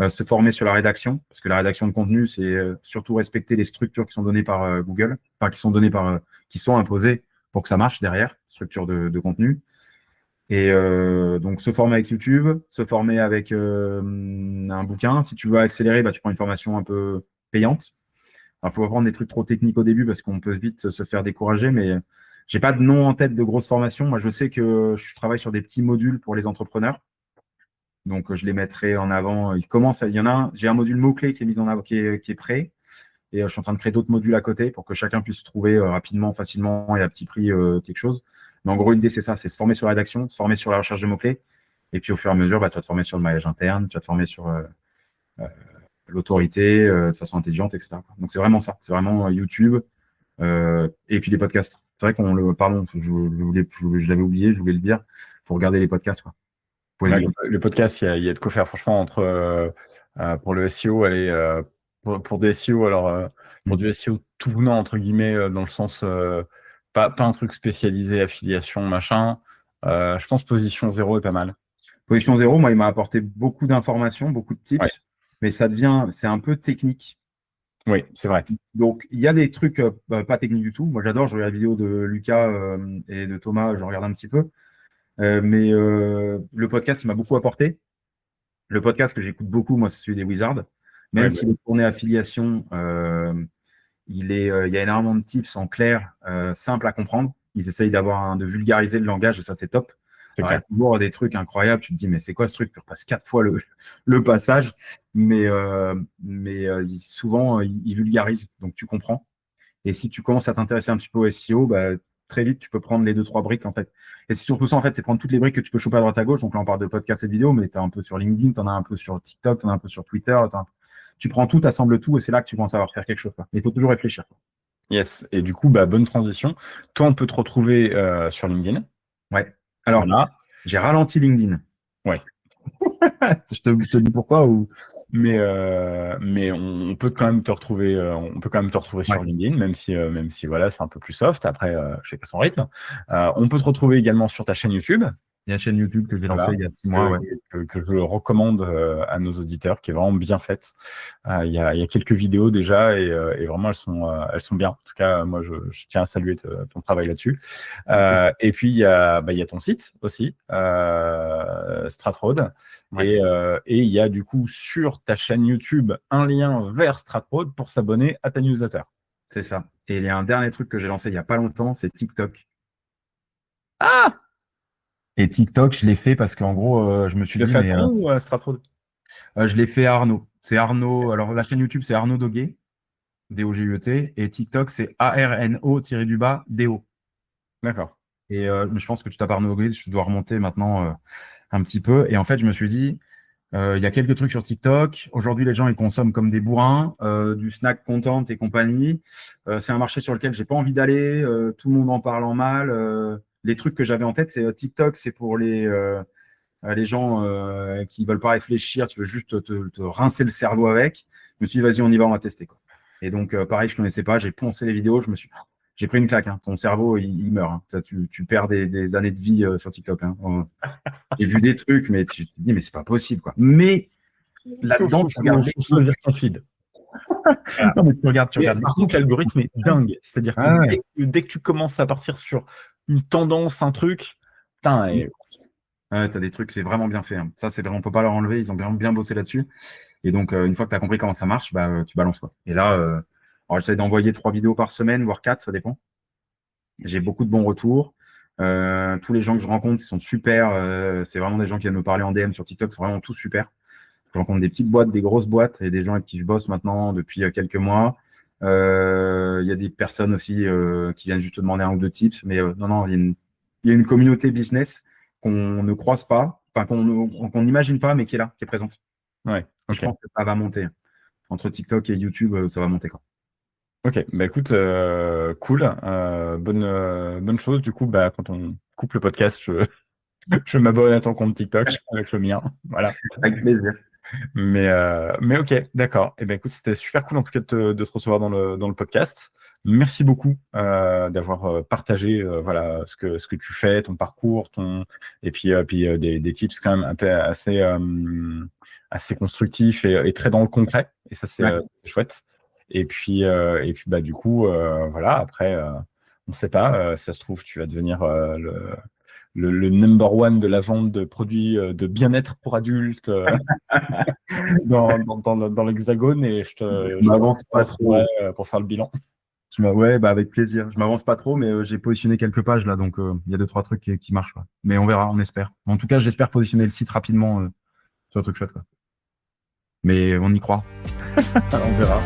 Se former sur la rédaction, parce que la rédaction de contenu, c'est surtout respecter les structures qui sont données par Google, enfin qui sont données par, qui sont imposées pour que ça marche derrière, structure de contenu. Et donc se former avec YouTube, se former avec un bouquin. Si tu veux accélérer, tu prends une formation un peu payante. Il faut pas prendre des trucs trop techniques au début parce qu'on peut vite se faire décourager, mais j'ai pas de nom en tête de grosses formations. Moi, je sais que je travaille sur des petits modules pour les entrepreneurs. Donc, je les mettrai en avant. Il y en a un, j'ai un module mot-clé qui est mis en avant, qui est prêt. Et je suis en train de créer d'autres modules à côté pour que chacun puisse trouver rapidement, facilement et à petit prix quelque chose. Mais en gros, l'idée, c'est ça, c'est se former sur la rédaction, se former sur la recherche de mots-clés. Et puis, au fur et à mesure, tu vas te former sur le maillage interne, tu vas te former sur l'autorité de façon intelligente, etc. Donc, c'est vraiment ça. C'est vraiment YouTube et puis les podcasts. C'est vrai pardon, je l'avais oublié, je voulais le dire, pour regarder les podcasts, quoi. Ouais, le podcast, il y a de quoi faire, franchement, pour le SEO, pour des SEO, alors, pour du SEO tout venant, entre guillemets, dans le sens, pas un truc spécialisé, affiliation, machin. Je pense Position Zéro est pas mal. Position Zéro, moi, il m'a apporté beaucoup d'informations, beaucoup de tips, ouais. Mais c'est un peu technique. Oui, c'est vrai. Donc, il y a des trucs pas techniques du tout. Moi, j'adore, je regarde la vidéo de Lucas et de Thomas, je regarde un petit peu. Mais le podcast, il m'a beaucoup apporté. Le podcast que j'écoute beaucoup, moi, c'est celui des Wizards. Même s'il est tourné affiliation, il y a énormément de tips en clair, simples à comprendre. Ils essayent de vulgariser le langage et ça, c'est top. Alors, il y a toujours des trucs incroyables. Tu te dis, mais c'est quoi ce truc? Tu repasses 4 fois le passage. Mais souvent, ils vulgarisent. Donc, tu comprends. Et si tu commences à t'intéresser un petit peu au SEO, très vite, tu peux prendre les 2-3 briques, en fait. Et c'est surtout ça, en fait, c'est prendre toutes les briques que tu peux choper à droite à gauche. Donc là, on parle de podcasts et de vidéos, mais tu as un peu sur LinkedIn, tu en as un peu sur TikTok, tu en as un peu sur Twitter. Tu prends tout, t'assembles tout, et c'est là que tu commences à avoir faire quelque chose, quoi. Mais il faut toujours réfléchir, quoi. Yes. Et du coup, bonne transition. Toi, on peut te retrouver sur LinkedIn. Ouais. Alors, j'ai ralenti LinkedIn. Ouais. je te dis pourquoi mais on peut quand même te retrouver sur LinkedIn, même si voilà, c'est un peu plus soft. Après, chacun son rythme. On peut te retrouver également sur ta chaîne YouTube. Il y a une chaîne YouTube que j'ai lancée il y a 6 mois, que je recommande à nos auditeurs, qui est vraiment bien faite. Il y a quelques vidéos déjà et vraiment elles sont bien. En tout cas, moi je tiens à saluer ton travail là-dessus. Et puis il y a ton site aussi, Stratroad. Et il y a du coup sur ta chaîne YouTube un lien vers Stratroad pour s'abonner à ta newsletter. C'est ça. Et il y a un dernier truc que j'ai lancé il y a pas longtemps, c'est TikTok. Ah! Et TikTok, je l'ai fait parce qu'en gros, je me suis dit... Tu l'as fait à toi ou à Stratroad? Je l'ai fait à Arnaud. C'est Arnaud. Alors, la chaîne YouTube, c'est Arnaud Doguet, D-O-G-U-E-T. Et TikTok, c'est A-R-N-O-D-O. D'accord. Et je pense que tu tapes Arnaud Doguet, je dois remonter maintenant un petit peu. Et en fait, je me suis dit, il y a quelques trucs sur TikTok. Aujourd'hui, les gens, ils consomment comme des bourrins, du snack content et compagnie. C'est un marché sur lequel j'ai pas envie d'aller. Tout le monde en parle en mal. Les trucs que j'avais en tête, c'est TikTok, c'est pour les gens qui veulent pas réfléchir, tu veux juste te rincer le cerveau avec. Je me suis dit, vas-y, on y va, on va tester, quoi. Et donc, pareil, je connaissais pas, j'ai poncé les vidéos, j'ai pris une claque, hein. Ton cerveau, il meurt, hein. Tu perds des années de vie sur TikTok, hein. J'ai vu des trucs, mais tu te dis, mais c'est pas possible, quoi. Mais là-dedans, tu regardes ton feed. Non, mais tu regardes. Par contre, l'algorithme est dingue. C'est-à-dire que dès que tu commences à partir sur une tendance, un truc, putain, t'as des trucs, c'est vraiment bien fait, hein. Ça, c'est vraiment, on peut pas leur enlever, ils ont bien bossé là-dessus. Et donc, une fois que tu as compris comment ça marche, tu balances, quoi. Et là, alors j'essaie d'envoyer 3 vidéos par semaine, voire 4, ça dépend. J'ai beaucoup de bons retours. Tous les gens que je rencontre, ils sont super. C'est vraiment des gens qui viennent me parler en DM sur TikTok, c'est vraiment tous super. Je rencontre des petites boîtes, des grosses boîtes et des gens avec qui je bosse maintenant depuis quelques mois. Il y a des personnes aussi qui viennent juste te demander 1 ou 2 tips, mais non, il y a une communauté business qu'on ne croise pas, enfin qu'on n'imagine pas, mais qui est là, qui est présente. Ouais. Je pense que ça va monter. Entre TikTok et YouTube, ça va monter, quoi. Ok, bah écoute, cool, bonne chose. Du coup, bah quand on coupe le podcast, je m'abonne à ton compte TikTok avec le mien, voilà. Avec plaisir. Mais ok, d'accord. Et ben écoute, c'était super cool en tout cas de te recevoir dans le podcast. Merci beaucoup d'avoir partagé voilà ce que tu fais, ton parcours, et puis des tips quand même un peu assez constructifs et très dans le concret. Et ça c'est chouette. Et puis bah du coup voilà après on sait pas si ça se trouve tu vas devenir le number one de la vente de produits de bien-être pour adultes dans l'Hexagone et Je m'avance pas trop. pour faire le bilan. Ouais, avec plaisir. Je m'avance pas trop, mais j'ai positionné quelques pages là, donc il y a 2-3 trucs qui marchent, quoi. Mais on verra, on espère. En tout cas, j'espère positionner le site rapidement sur un truc chouette, quoi. Mais on y croit. On verra.